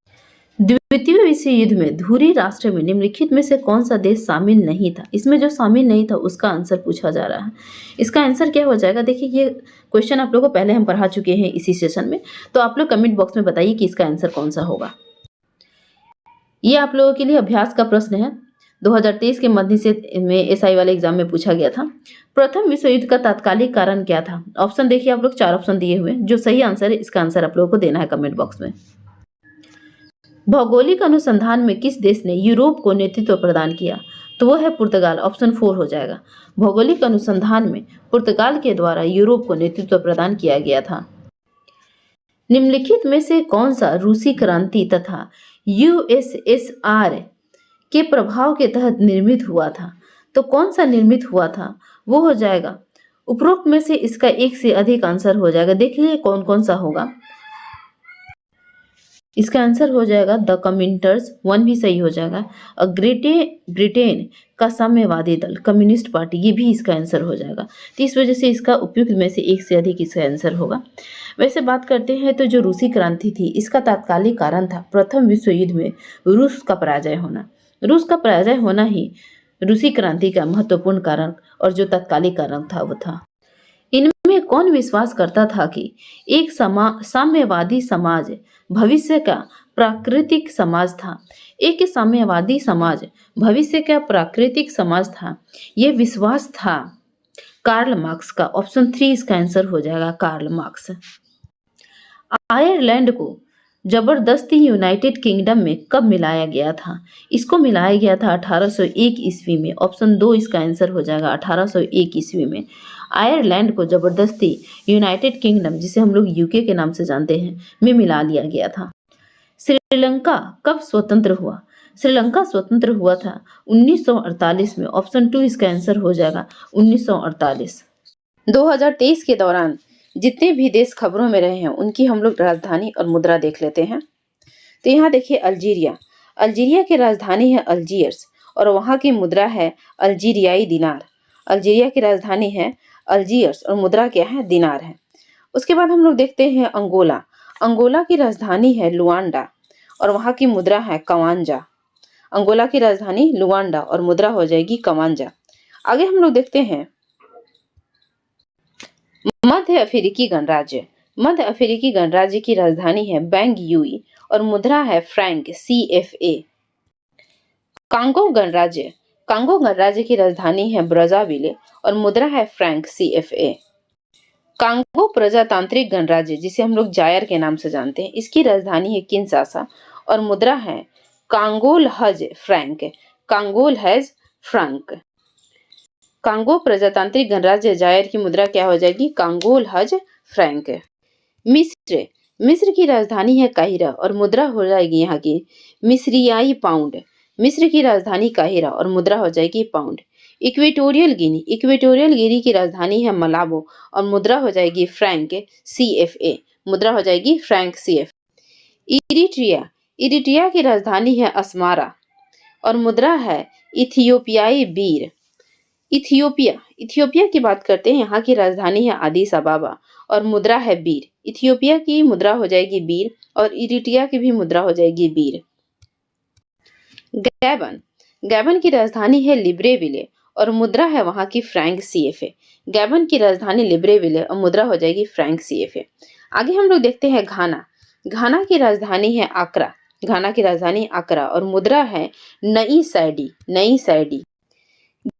Speaker 1: द्वितीय विश्व युद्ध में धुरी राष्ट्र में निम्नलिखित में से कौन सा देश शामिल नहीं था? इसमें जो शामिल नहीं था उसका आंसर पूछा जा रहा है। इसका आंसर क्या हो जाएगा? देखिए ये क्वेश्चन आप लोगों को पहले हम पढ़ा चुके हैं इसी सेशन में, तो आप लोग कमेंट बॉक्स में बताइए कि इसका आंसर कौन सा होगा। ये आप लोगों के लिए अभ्यास का प्रश्न है, 2023 के मध्य से में एसआई वाले एग्जाम में पूछा गया था। प्रथम विश्व युद्ध का तात्कालिक कारण क्या था? ऑप्शन देखिए, आप लोग 4 ऑप्शन दिए हुए हैं। जो सही आंसर है इसका आंसर आप लोगों को देना है कमेंट बॉक्स में। भौगोलिक अनुसंधान में किस देश ने यूरोप को नेतृत्व प्रदान किया? तो वो है पुर्तगाल। ऑप्शन 4 हो जाएगा। भौगोलिक अनुसंधान में पुर्तगाल के द्वारा यूरोप को नेतृत्व प्रदान किया गया था। निम्नलिखित में से कौन सा रूसी क्रांति तथा यूएसएसआर के प्रभाव के तहत निर्मित हुआ था? तो कौन सा निर्मित हुआ था? वो हो जाएगा उपरोक्त में से इसका एक से अधिक आंसर हो जाएगा। देख लीजिए कौन कौन सा होगा। इसका आंसर हो जाएगा द कम्युनिस्टर्स, 1 भी सही हो जाएगा। और ब्रिटेन का साम्यवादी दल, कम्युनिस्ट पार्टी, ये भी इसका आंसर हो जाएगा। तो इस वजह से इसका उपयुक्त में से एक से अधिक इसका आंसर होगा। वैसे बात करते हैं तो जो रूसी क्रांति थी इसका तात्कालिक कारण था प्रथम विश्व युद्ध में रूस का पराजय होना। रूस का पराजय होना ही रूसी क्रांति का महत्वपूर्ण कारण और जो तात्कालिक कारण था वो था। इनमें कौन विश्वास करता था कि एक साम्यवादी समाज भविष्य का प्राकृतिक समाज था? एक साम्यवादी समाज भविष्य का प्राकृतिक समाज था, ये विश्वास था कार्ल मार्क्स का। ऑप्शन 3 इसका आंसर हो जाएगा, कार्ल मार्क्स। आयरलैंड को जबरदस्ती यूनाइटेड किंगडम में कब मिलाया गया था? इसको मिलाया गया था 1801 ईस्वी में। ऑप्शन 2 इसका आंसर हो जाएगा, 1801 ईस्वी में आयरलैंड को जबरदस्ती यूनाइटेड किंगडम, जिसे हम लोग यूके के नाम से जानते हैं, में मिला लिया गया था। श्रीलंका कब स्वतंत्र हुआ? श्रीलंका स्वतंत्र हुआ था 1948 में। ऑप्शन 2 इसका आंसर हो जाएगा, 1948। 2023 के दौरान जितने भी देश खबरों में रहे हैं उनकी हम लोग राजधानी और मुद्रा देख लेते हैं। तो यहाँ देखिए अल्जीरिया, अल्जीरिया की राजधानी है अल्जीयर्स और वहाँ की मुद्रा है अल्जीरियाई दिनार। अल्जीरिया की राजधानी है अल्जीयर्स और मुद्रा क्या है? दिनार है। उसके बाद हम लोग देखते हैं अंगोला, अंगोला की राजधानी है लुआंडा और वहाँ की मुद्रा है कवांजा। अंगोला की राजधानी लुआंडा और मुद्रा हो जाएगी कवांजा। आगे हम लोग देखते हैं मध्य अफ्रीकी गणराज्य, मध्य अफ्रीकी गणराज्य की राजधानी है बैंगयूई और मुद्रा है फ्रैंक, CFA। कांगो गणराज्य, कांगो गणराज्य की राजधानी है ब्राज़ाविले और मुद्रा है फ्रैंक, CFA। कांगो प्रजातांत्रिक गणराज्य, जिसे हम लोग जायर के नाम से जानते हैं, इसकी राजधानी है किनशासा और मुद्रा है कांगोल हज फ्रैंक, कांगोल हज फ्रैंक। कांगो प्रजातांत्रिक गणराज्य जायर की मुद्रा क्या हो जाएगी? कांगोल हज फ्रैंक। मिस्र, मिस्र की राजधानी है काहिरा और मुद्रा हो जाएगी यहाँ की मिस्रियाई पाउंड। मिस्र की राजधानी काहिरा और मुद्रा हो जाएगी pound. Equatorial Guinea, Equatorial Guinea की राजधानी है मलाबो और मुद्रा हो जाएगी फ्रैंक, CFA। मुद्रा हो जाएगी फ्रैंक, CFA। इरिट्रिया, इरिट्रिया की राजधानी है अस्मारा और मुद्रा है इथियोपियाई बीर। इथियोपिया, इथियोपिया की बात करते हैं, यहाँ की राजधानी है आदिस अबाबा और मुद्रा है बीर। इथियोपिया की मुद्रा हो जाएगी बीर और इरिट्रिया की भी मुद्रा हो जाएगी बीर। गैबन, गैबन की राजधानी है लिब्रेविले और मुद्रा है वहां की फ्रैंक सीएफए। गैबन की राजधानी लिब्रेविले और मुद्रा हो जाएगी फ्रैंक सीएफए। आगे हम लोग देखते हैं घाना। घाना की राजधानी है आक्रा। घाना की राजधानी आक्रा और मुद्रा है नई सैडी, नई सैडी।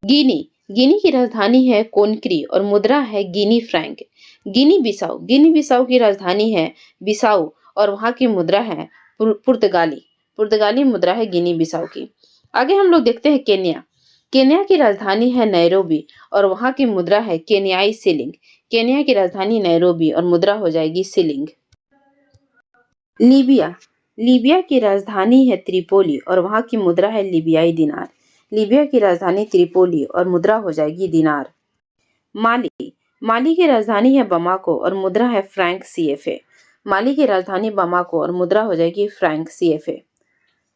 Speaker 1: गिनी, गिनी की राजधानी है कोनक्री और मुद्रा है गिनी फ्रैंक। गिनी बिसाऊ, गिनी बिसाऊ की राजधानी है बिसाऊ और वहां की मुद्रा है पुर्तगाली, पुर्तगाली मुद्रा है गिनी बिसाऊ की। आगे हम लोग देखते हैं केन्या। केन्या की राजधानी है नैरोबी और वहां की मुद्रा है केन्याई शिलिंग। केन्या की राजधानी नैरोबी और मुद्रा हो जाएगी शिलिंग। लीबिया, लीबिया की राजधानी है त्रिपोली और वहां की मुद्रा है लीबियाई दिनार। लीबिया की राजधानी त्रिपोली और मुद्रा हो जाएगी दिनार। माली, माली की राजधानी है बमाको और मुद्रा है फ्रैंक सीएफए। माली की राजधानी बमाको और मुद्रा हो जाएगी फ्रैंक सीएफए।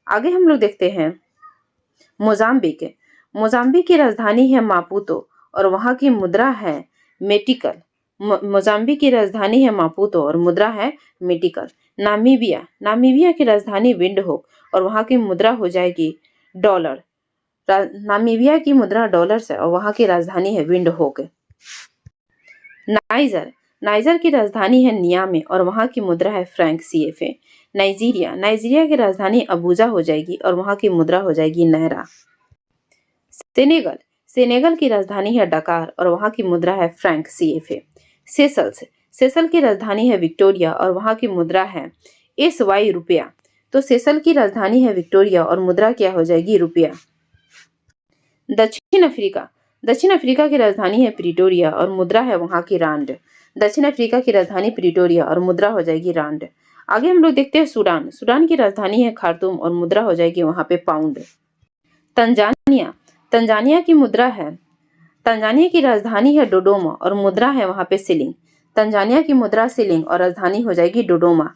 Speaker 1: आगे हम लोग देखते हैं मोजाम्बिक। मोजाम्बिक की राजधानी है मापुतो और वहां की मुद्रा है मेटिकल। मोजाम्बिक की राजधानी है मापुतो और मुद्रा है मेटिकल। नामीबिया, नामीबिया की राजधानी विंडहोक और वहां की मुद्रा हो जाएगी डॉलर। नामीबिया की मुद्रा डॉलर से और वहां की राजधानी है विंडहोक। नाइजर, नाइजर की राजधानी है नियामे और वहां की मुद्रा है फ्रैंक सीएफए। नाइजीरिया, नाइजीरिया की राजधानी अबूजा हो जाएगी और वहां की मुद्रा हो जाएगी नायरा। सेनेगल, सेनेगल की राजधानी है डकार और वहां की मुद्रा है फ्रैंक सीएफए। सेशल्स, सेशल की राजधानी है विक्टोरिया और वहां की मुद्रा है एसवाई रुपया। तो सेशल की राजधानी है विक्टोरिया और मुद्रा क्या हो जाएगी रुपया। दक्षिण अफ्रीका, दक्षिण अफ्रीका की राजधानी है प्रिटोरिया और मुद्रा है वहां की रांड। दक्षिण अफ्रीका की राजधानी प्रिटोरिया और मुद्रा हो जाएगी रांड। आगे हम लोग देखते हैं सूडान। सूडान की राजधानी है खार्तूम और मुद्रा हो जाएगी वहां पे पाउंड। तंजानिया, तंजानिया की मुद्रा है, तंजानिया की राजधानी है डोडोमा और मुद्रा है वहां पे शिलिंग। तंजानिया की मुद्रा शिलिंग और राजधानी हो जाएगी डोडोमा।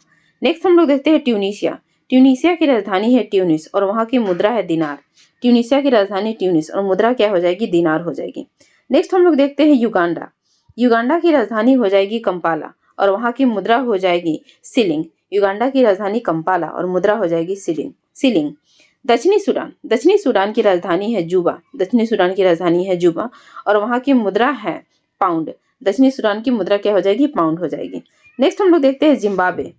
Speaker 1: नेक्स्ट हम लोग देखते हैं ट्यूनीशिया। ट्यूनीशिया की राजधानी है ट्यूनिस और वहां की मुद्रा है दिनार। ट्यूनीशिया की राजधानी ट्यूनिस और मुद्रा क्या हो जाएगी दिनार हो जाएगी। नेक्स्ट हम लोग देखते हैं युगांडा। युगांडा की राजधानी हो जाएगी कंपाला और वहां की मुद्रा हो जाएगी शिलिंग। युगांडा की राजधानी कंपाला और मुद्रा हो जाएगी शिलिंग, शिलिंग। दक्षिणी सूडान, दक्षिणी सूडान की राजधानी है जुबा। दक्षिणी सूडान की राजधानी है जुबा और वहां की मुद्रा है पाउंड। दक्षिणी सूडान की मुद्रा क्या हो जाएगी पाउंड हो जाएगी। नेक्स्ट हम लोग देखते हैं जिम्बाब्वे।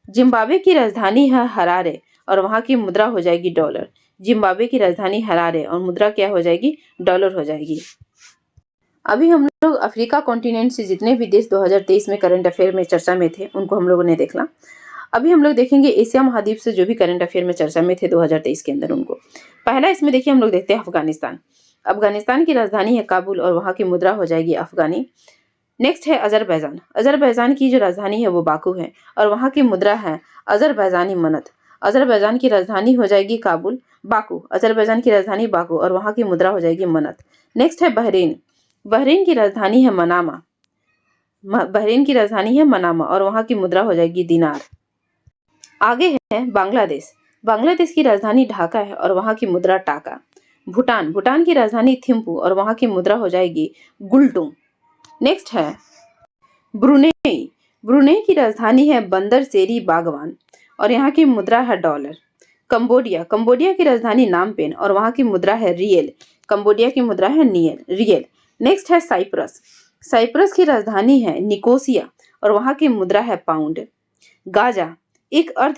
Speaker 1: जिम्बाब्वे की राजधानी है हरारे और वहां की मुद्रा हो जाएगी डॉलर। जिम्बाब्वे की राजधानी हरारे और मुद्रा क्या हो जाएगी डॉलर हो जाएगी। अभी हम लोग अफ्रीका कॉन्टिनेंट से जितने भी देश 2023 में करंट अफेयर में चर्चा में थे उनको हम लोगों ने देखला। अभी हम लोग देखेंगे एशिया महाद्वीप से जो भी करंट अफेयर में चर्चा में थे 2023 के अंदर उनको। पहला इसमें देखिए हम लोग देखते हैं अफगानिस्तान। अफगानिस्तान की राजधानी है काबुल और वहां की मुद्रा हो जाएगी अफगानी। नेक्स्ट है अजरबैजान। अजरबैजान की जो राजधानी है वो बाकू है और वहां की मुद्रा है अजरबैजानी मनत। अजरबैजान की राजधानी हो जाएगी काबुल, बाकू। अजरबैजान की राजधानी बाकू और वहां की मुद्रा हो जाएगी मनत। नेक्स्ट है बहरीन। बहरीन की राजधानी है मनामा। बहरीन की राजधानी है मनामा और वहां की मुद्रा हो जाएगी दिनार। आगे है बांग्लादेश। बांग्लादेश की राजधानी ढाका है और वहां की मुद्रा टाका। भूटान। भूटान की राजधानी थिम्पू और वहां की मुद्रा हो जाएगी गुल्टुंग। नेक्स्ट है ब्रुनेई। ब्रुनेई की राजधानी है बंदर सेरी बागवान और यहाँ की मुद्रा है डॉलर। कंबोडिया। कंबोडिया की राजधानी नामपेन और वहां की मुद्रा है रियल। कंबोडिया की मुद्रा है रियल। नेक्स्ट है साइप्रस। साइप्रस की राजधानी है निकोसिया और वहां की मुद्रा है पाउंड। गाजा। एक अर्ध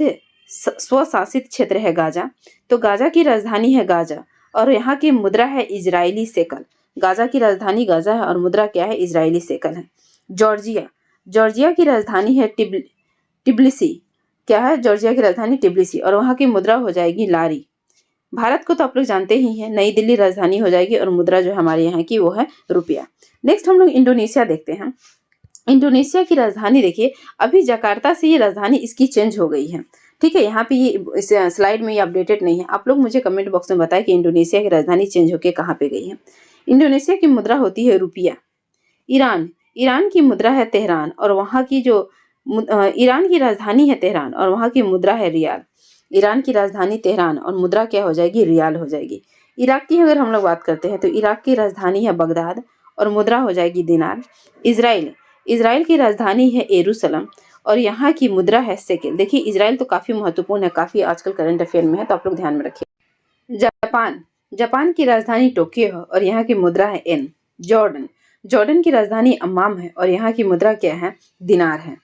Speaker 1: स्वशासित क्षेत्र है गाजा। तो गाजा की राजधानी है गाजा और यहाँ की मुद्रा है इजरायली सेकल। गाजा की राजधानी गाजा है और मुद्रा क्या है इजरायली सेकल है। जॉर्जिया। जॉर्जिया की राजधानी है टिब्लिसी। क्या है जॉर्जिया की राजधानी टिब्लिसी और वहां की मुद्रा हो जाएगी लारी। भारत को तो आप लोग जानते ही हैं, नई दिल्ली राजधानी हो जाएगी और मुद्रा जो हमारे यहाँ की वो है रुपया। नेक्स्ट हम लोग इंडोनेशिया देखते हैं। इंडोनेशिया की राजधानी देखिए, अभी जकार्ता से ये राजधानी इसकी चेंज हो गई है। ठीक है, यहाँ पे ये इस स्लाइड में ये अपडेटेड नहीं है। आप लोग मुझे कमेंट बॉक्स में बताएं कि इंडोनेशिया की राजधानी चेंज होकर कहाँ पे गई है। इंडोनेशिया की मुद्रा होती है रुपया। ईरान। ईरान की मुद्रा है तेहरान और वहाँ की जो ईरान की राजधानी है तेहरान और वहाँ की मुद्रा है रियाल। ईरान की राजधानी तेहरान और मुद्रा क्या हो जाएगी रियाल हो जाएगी। इराक की अगर हम लोग बात करते हैं तो इराक की राजधानी है बगदाद और मुद्रा हो जाएगी दिनार। इजराइल, इजराइल की राजधानी है यरूशलेम और यहाँ की मुद्रा है शेकेल। देखिए इजराइल तो काफी महत्वपूर्ण है, काफी आजकल करंट अफेयर में है, तो आप लोग ध्यान में रखिए। जापान, जापान की राजधानी टोक्यो है और यहाँ की मुद्रा है येन। जॉर्डन, जॉर्डन की राजधानी अम्मान है और यहाँ की मुद्रा क्या है, दिनार है।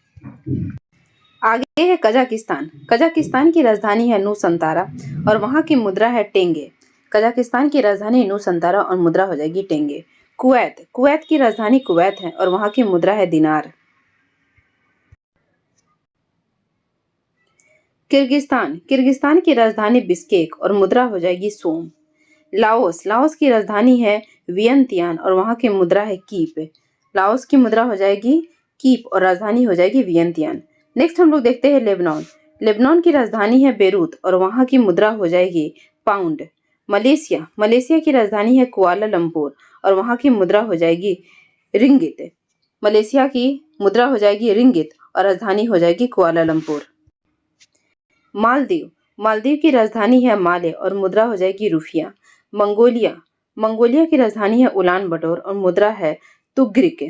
Speaker 1: आगे है कजाकिस्तान, कजाकिस्तान की राजधानी है नूसंतारा और वहाँ की मुद्रा है टेंगे। कजाकिस्तान की राजधानी नूसंतारा और मुद्रा हो जाएगी टेंगे। कुवैत, कुवैत की राजधानी कुवैत है और वहाँ की मुद्रा है दिनार। किर्गिस्तान, किर्गिस्तान की राजधानी बिश्केक और मुद्रा हो जाएगी सोम। लाओस, लाओस की राजधानी है वियंतियान और वहाँ की मुद्रा है कीप। लाओस की मुद्रा हो जाएगी कीप और राजधानी हो जाएगी वियंतियान। नेक्स्ट हम लोग देखते हैं लेबनान, लेबनान की राजधानी है बेरूत और वहाँ की मुद्रा हो जाएगी पाउंड। मलेशिया, मलेशिया की राजधानी है कुआलालंपुर और वहाँ की मुद्रा हो जाएगी रिंगित। मलेशिया की मुद्रा हो जाएगी रिंगित और राजधानी हो जाएगी कुआलालंपुर। मालदीव, मालदीव की राजधानी है माले और मुद्रा हो जाएगी रुफिया। मंगोलिया, मंगोलिया की राजधानी है उलान बटोर और मुद्रा है तुग्रिक।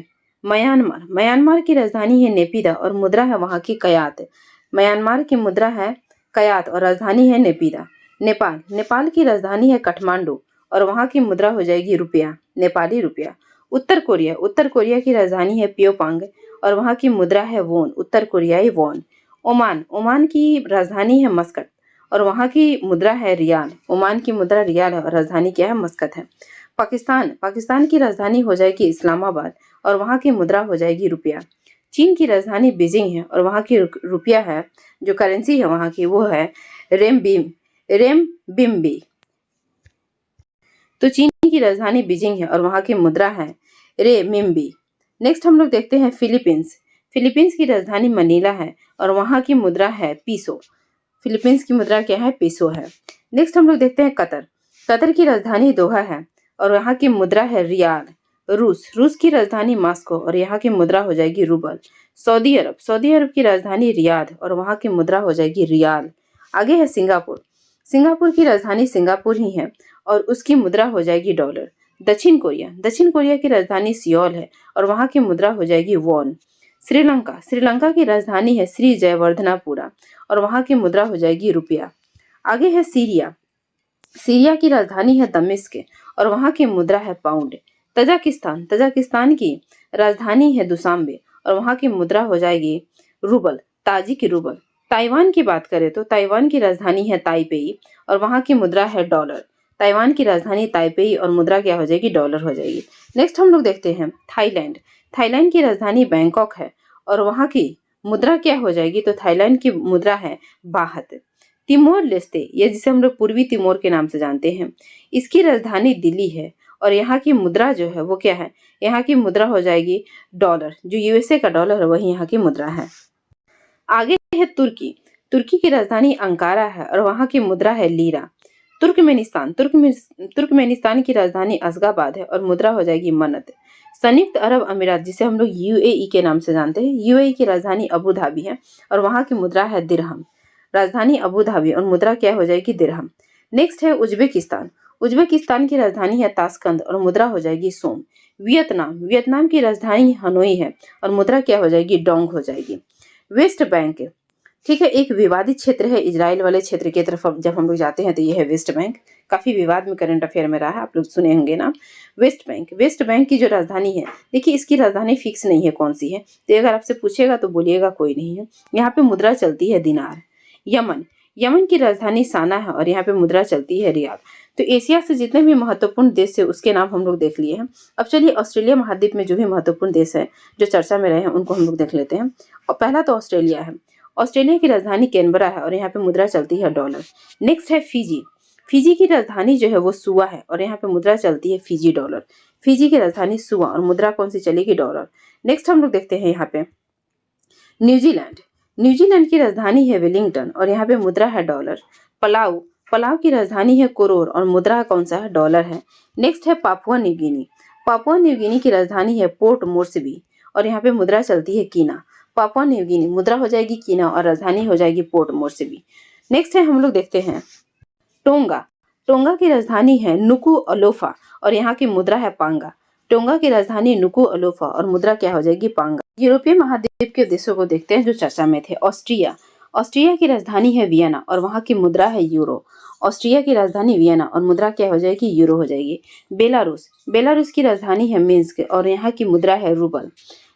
Speaker 1: म्यांमार, म्यांमार की राजधानी है नेपिदा और मुद्रा है वहाँ की कयात। म्यांमार की मुद्रा है कयात और राजधानी है नेपिदा। नेपाल, नेपाल की राजधानी है काठमांडू और वहाँ की मुद्रा हो जाएगी रुपया, नेपाली रुपया। उत्तर कोरिया, उत्तर कोरिया की राजधानी है प्योपांग और वहाँ की मुद्रा है वोन, उत्तर कोरियाई वोन। ओमान, ओमान की राजधानी है मस्कट और वहाँ की मुद्रा है रियाल। ओमान की मुद्रा रियाल है और राजधानी क्या है, मस्कत है। पाकिस्तान, पाकिस्तान की राजधानी हो जाएगी इस्लामाबाद और वहाँ की मुद्रा हो जाएगी रुपया। चीन की राजधानी बीजिंग है और वहाँ की रुपया है, जो करेंसी है वहाँ की, वो है रेमबिम्बी। तो चीन की राजधानी बीजिंग है और वहाँ की मुद्रा है रेमिम्बी। नेक्स्ट हम लोग देखते हैं फिलीपींस, फिलीपींस की राजधानी मनीला है और वहाँ की मुद्रा है पीसो। फिलीपींस की मुद्रा क्या है, पीसो है। नेक्स्ट हम लोग देखते हैं कतर, कतर की राजधानी दोहा है और यहाँ की मुद्रा है रियाल। रूस, रूस की राजधानी मॉस्को और यहाँ की मुद्रा हो जाएगी रूबल। सऊदी अरब, सऊदी अरब की राजधानी रियाद और वहाँ की मुद्रा हो जाएगी रियाल। आगे है सिंगापुर, सिंगापुर की राजधानी सिंगापुर ही है और उसकी मुद्रा हो जाएगी डॉलर। दक्षिण कोरिया, दक्षिण कोरिया की राजधानी सियोल है और वहाँ की मुद्रा हो जाएगी वॉन। श्रीलंका, श्रीलंका की राजधानी है श्री जयवर्धनापुरा और वहाँ की मुद्रा हो जाएगी रुपया। आगे है सीरिया, सीरिया की राजधानी है दमिश्क और वहाँ की मुद्रा है पाउंड। तजाकिस्तान, तजाकिस्तान की राजधानी है दुशांबे और वहाँ की मुद्रा हो जाएगी रूबल, ताजिक रूबल। ताइवान की बात करें तो ताइवान की राजधानी है ताइपेई और वहाँ की मुद्रा है डॉलर। ताइवान की राजधानी ताइपेई और मुद्रा क्या हो जाएगी, डॉलर हो जाएगी। नेक्स्ट हम लोग देखते हैं थाईलैंड, थाईलैंड की राजधानी बैंकॉक है और वहाँ की मुद्रा क्या हो जाएगी, तो थाईलैंड की मुद्रा है बाहत। तिमोर लेस्ते, ये जिसे हम लोग पूर्वी तिमोर के नाम से जानते हैं, इसकी राजधानी दिल्ली है और यहाँ की मुद्रा जो है वो क्या है, यहाँ की मुद्रा हो जाएगी डॉलर। जो यूएसए का डॉलर है वही यहाँ की मुद्रा है। आगे है तुर्की, तुर्की की राजधानी अंकारा है और वहाँ की मुद्रा है लीरा। तुर्कमेनिस्तान, तुर्कमेनिस्तान की राजधानी अशगाबाद है और मुद्रा हो जाएगी मनत। संयुक्त अरब अमीरात, जिसे हम लोग यूएई के नाम से जानते हैं, यूएई की राजधानी अबू धाबी है और वहाँ की मुद्रा है दिरहम। राजधानी अबू धाबी और मुद्रा क्या हो जाएगी, दिरहम। नेक्स्ट है उज्बेकिस्तान, उज्बेकिस्तान की राजधानी है ताशकंद और मुद्रा हो जाएगी सोम। वियतनाम, वियतनाम की राजधानी हनोई है और मुद्रा क्या हो जाएगी, डोंग हो जाएगी। वेस्ट बैंक, ठीक है, एक विवादित क्षेत्र है इजराइल वाले क्षेत्र की तरफ जब हम लोग जाते हैं तो ये है वेस्ट बैंक, काफी विवाद में करंट अफेयर में रहा है, आप लोग सुने होंगे ना। वेस्ट बैंक, वेस्ट बैंक की जो राजधानी है, देखिए इसकी राजधानी फिक्स नहीं है कौन सी है, तो अगर आपसे पूछेगा तो बोलिएगा कोई नहीं है। यहाँ पे मुद्रा चलती है दिनार। यमन, यमन की राजधानी साना है और यहाँ पे मुद्रा चलती है रियाल। तो एशिया से जितने भी महत्वपूर्ण देश है उसके नाम हम लोग देख लिए हैं। अब चलिए ऑस्ट्रेलिया महाद्वीप में जो भी महत्वपूर्ण देश है जो चर्चा में रहे हैं उनको हम लोग देख लेते हैं। और पहला तो ऑस्ट्रेलिया है, ऑस्ट्रेलिया की राजधानी कैनबरा है और यहाँ पे मुद्रा चलती है डॉलर। नेक्स्ट है फिजी, फिजी की राजधानी जो है वो सुआ है और यहाँ पे मुद्रा चलती है फिजी डॉलर। फिजी की राजधानी सुआ और मुद्रा कौन सी चलेगी, डॉलर। नेक्स्ट हम लोग देखते हैं यहाँ पे न्यूजीलैंड, न्यूजीलैंड की राजधानी है वेलिंगटन और यहाँ पे मुद्रा है डॉलर। पलाऊ, पलाऊ की राजधानी है कोरोर और मुद्रा कौन सा है, डॉलर है। नेक्स्ट है Papua New Guinea, Papua New Guinea की राजधानी है पोर्ट मोर्सबी और यहाँ पे मुद्रा चलती है कीना। पापुआ न्यू गिनी मुद्रा हो जाएगी कीना और राजधानी हो जाएगी पोर्ट मोर्सबी। नेक्स्ट है हम लोग देखते हैं टोंगा, टोंगा की राजधानी है नुकु अलोफा और यहाँ की मुद्रा है पांगा। टोंगा की राजधानी नुकुअलोफा और मुद्रा क्या हो जाएगी पांगा। यूरोपीय महाद्वीप के देशों को देखते हैं जो चर्चा में थे। ऑस्ट्रिया, ऑस्ट्रिया की राजधानी है वियना और वहां की मुद्रा है यूरो। ऑस्ट्रिया की राजधानी वियना और मुद्रा क्या हो जाएगी यूरो हो जाएगी। बेलारूस, बेलारूस की राजधानी है मिन्स्क और यहाँ की मुद्रा है रूबल।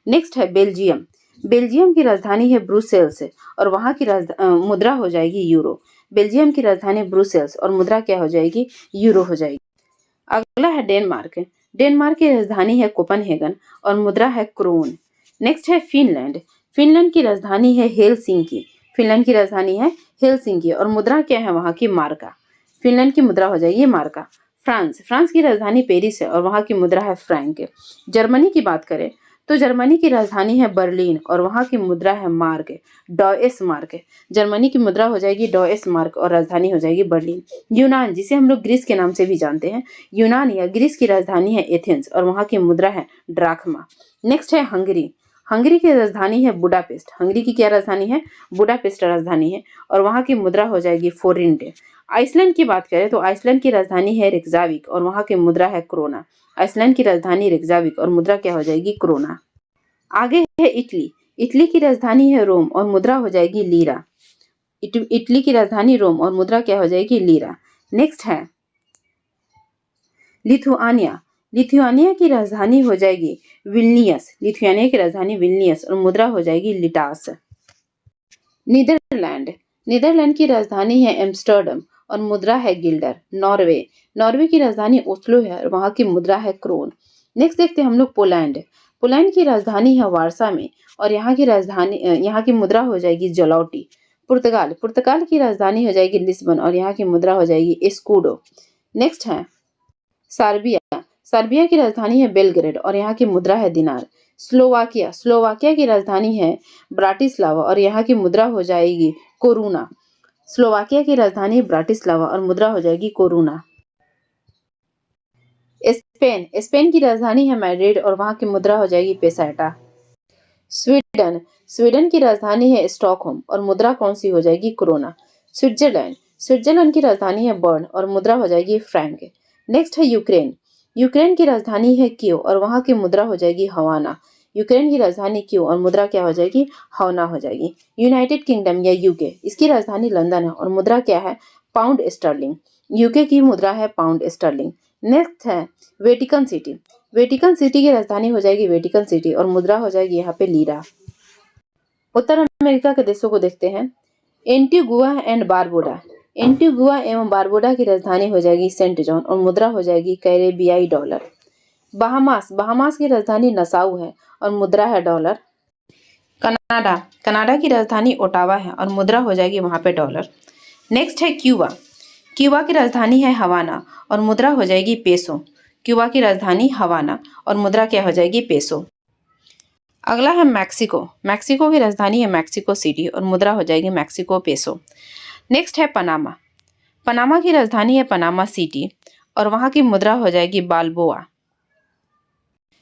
Speaker 1: नेक्स्ट है बेल्जियम, बेल्जियम की राजधानी है ब्रुसेल्स और वहां की मुद्रा हो जाएगी यूरो। बेल्जियम की राजधानी ब्रुसेल्स और मुद्रा क्या हो जाएगी यूरो हो जाएगी। अगला है डेनमार्क, डेनमार्क की राजधानी है कोपनहेगन और मुद्रा है क्रोन। नेक्स्ट है फिनलैंड, फिनलैंड की राजधानी है हेलसिंकी, फिनलैंड की राजधानी है हेलसिंकी और मुद्रा क्या है वहां की मार्का। फिनलैंड की मुद्रा हो जाएगी मार्का। फ्रांस, फ्रांस की राजधानी पेरिस है और वहां की मुद्रा है फ्रैंक। जर्मनी की बात करें तो जर्मनी की राजधानी है बर्लिन और वहां की मुद्रा है मार्क, डॉयस मार्क। जर्मनी की मुद्रा हो जाएगी डॉयस मार्क और राजधानी हो जाएगी बर्लिन। यूनान, जिसे हम लोग ग्रीस के नाम से भी जानते हैं, यूनान या ग्रीस की राजधानी है एथेंस और वहां की मुद्रा है ड्राखमा। नेक्स्ट है हंगरी, हंगरी की राजधानी है बुडापेस्ट। हंगरी की क्या राजधानी है बुडापेस्ट राजधानी है और वहां की मुद्रा हो जाएगी फोरिंट। आइसलैंड की बात करें तो आइसलैंड की राजधानी है रेक्जाविक और वहां की मुद्रा है क्रोना। आइसलैंड की राजधानी रेक्जाविक और मुद्रा क्या हो जाएगी क्रोना। आगे है इटली, इटली की राजधानी है रोम और मुद्रा हो जाएगी लीरा। इटली की राजधानी रोम और मुद्रा क्या हो जाएगी लीरा। नेक्स्ट है लिथुआनिया, लिथुआनिया की राजधानी हो जाएगी विल्नियस। लिथुआनिया की राजधानी विल्नियस और मुद्रा हो जाएगी लिटास। नीदरलैंड, नीदरलैंड की राजधानी है एम्स्टर्डम और मुद्रा है गिल्डर। नॉर्वे, नॉर्वे की राजधानी ओस्लो है और वहां की मुद्रा है क्रोन। नेक्स्ट देखते हैं हम लोग पोलैंड, पोलैंड की राजधानी है वारसा में और यहाँ की मुद्रा हो जाएगी जलौटी। पुर्तगाल, पुर्तगाल की राजधानी हो जाएगी लिस्बन और यहाँ की मुद्रा हो जाएगी एस्कूडो। नेक्स्ट है सर्बिया, सर्बिया की राजधानी है बेलग्रेड और यहाँ की मुद्रा है दिनार। स्लोवाकिया, स्लोवाकिया की राजधानी है ब्राटिस्लावा और यहाँ की मुद्रा हो जाएगी कोरुना। स्लोवाकिया की राजधानी ब्राटिस्लावा और मुद्रा हो जाएगी कोरुना। स्पेन, स्पेन की राजधानी है मैड्रिड और वहां की मुद्रा हो जाएगी पेसाटा। स्वीडन, स्वीडन की राजधानी है स्टॉकहोम और मुद्रा कौन सी हो जाएगी कोरोना। स्विट्जरलैंड, स्विट्जरलैंड की राजधानी है बर्न और मुद्रा हो जाएगी फ्रैंक। नेक्स्ट है यूक्रेन, यूक्रेन की राजधानी है कीव और वहां की मुद्रा हो जाएगी हवाना। यूक्रेन की राजधानी कीव और मुद्रा क्या हो जाएगी हवाना हो जाएगी। यूनाइटेड किंगडम या यूके, इसकी राजधानी लंदन है और मुद्रा क्या है पाउंड स्टर्लिंग। यूके की मुद्रा है पाउंड स्टर्लिंग। नेक्स्ट है वेटिकन सिटी, वेटिकन सिटी की राजधानी हो जाएगी वेटिकन सिटी और मुद्रा हो जाएगी यहाँ पे लीरा। उत्तर अमेरिका के देशों को देखते हैं। एंटीगुआ एंड बारबुडा, एंटीगुआ एवं बारबुडा की राजधानी हो जाएगी सेंट जॉन और मुद्रा हो जाएगी कैरेबियाई डॉलर। बहामास, बहामास की राजधानी नसाउ है और मुद्रा है डॉलर। कनाडा, कनाडा की राजधानी ओटावा है और मुद्रा हो जाएगी वहां पे डॉलर। नेक्स्ट है क्यूबा, क्यूबा की राजधानी है हवाना और मुद्रा हो जाएगी पेसो। क्यूबा की राजधानी हवाना और मुद्रा क्या हो जाएगी पेसो। अगला है मैक्सिको, मैक्सिको की राजधानी है मैक्सिको सिटी और मुद्रा हो जाएगी मैक्सिको पेसो। नेक्स्ट है पनामा, पनामा की राजधानी है पनामा सिटी और वहां की मुद्रा हो जाएगी बाल्बोआ।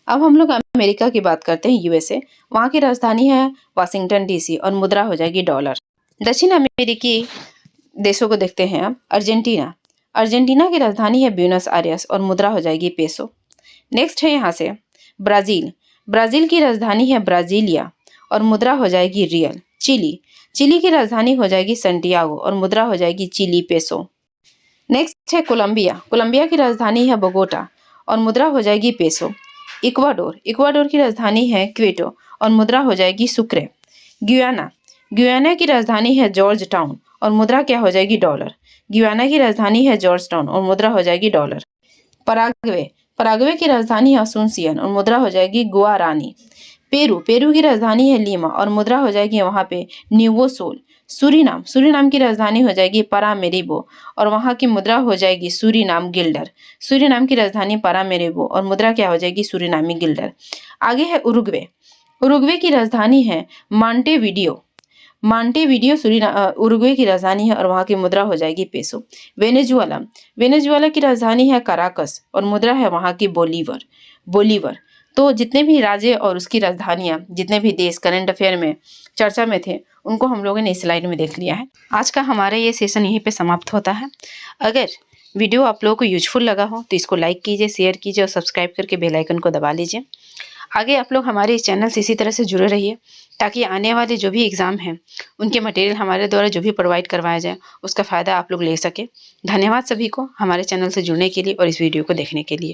Speaker 1: अब हम लोग अमेरिका की बात करते हैं, यूएसए, वहां की राजधानी है वाशिंगटन डीसी और मुद्रा हो जाएगी डॉलर। दक्षिण अमेरिकी देशों को देखते हैं अब। अर्जेंटीना, अर्जेंटीना की राजधानी है ब्यूनस आयर्स और मुद्रा हो जाएगी पेसो। नेक्स्ट है यहाँ से ब्राजील, ब्राजील की राजधानी है ब्राजीलिया और मुद्रा हो जाएगी रियल। चिली, चिली की राजधानी हो जाएगी सेंटियागो और मुद्रा हो जाएगी चिली पेसो। नेक्स्ट है कोलंबिया, कोलंबिया की राजधानी है बोगोटा और मुद्रा हो जाएगी पेसो। इक्वाडोर, इक्वाडोर की राजधानी है क्वेटो और मुद्रा हो जाएगी सुक्रे। गुयाना, गुयाना की राजधानी है जॉर्ज टाउन और मुद्रा क्या हो जाएगी डॉलर। गुयाना की राजधानी है जॉर्ज टाउन और मुद्रा हो जाएगी डॉलर। पराग्वे, पराग्वे की राजधानी है असुनसियन और मुद्रा हो जाएगी गुआरानी। पेरू, पेरू की राजधानी है लीमा और मुद्रा हो जाएगी वहां पे न्यूवो सोल। सूरीनाम, सूरीनाम की राजधानी हो जाएगी पारामेरिबो और वहां की मुद्रा हो जाएगी सूरीनाम गिल्डर। सूरीनाम की राजधानी पारामेरिबो और मुद्रा क्या हो जाएगी सूरीनामी गिल्डर। आगे है उरुग्वे, उरुग्वे की राजधानी है मांटेविडियो, मांटेविडियो उरुग्वे की राजधानी है और वहां की मुद्रा हो जाएगी पेसो। वेनेजुएला, वेनेजुएला की राजधानी है कराकस और मुद्रा है वहां की बोलीवर, बोलीवर। तो जितने भी राज्य और उसकी राजधानियां, जितने भी देश करंट अफेयर में चर्चा में थे, उनको हम लोगों ने इस स्लाइड में देख लिया है। आज का हमारा ये सेशन यहीं पे समाप्त होता है। अगर वीडियो आप लोगों को यूजफुल लगा हो तो इसको लाइक कीजिए, शेयर कीजिए और सब्सक्राइब करके बेल आइकन को दबा लीजिए। आगे आप लोग हमारे इस चैनल से इसी तरह से जुड़े रहिए ताकि आने वाले जो भी एग्ज़ाम हैं उनके मटेरियल हमारे द्वारा जो भी प्रोवाइड करवाया जाए उसका फ़ायदा आप लोग ले सकें। धन्यवाद सभी को हमारे चैनल से जुड़ने के लिए और इस वीडियो को देखने के लिए।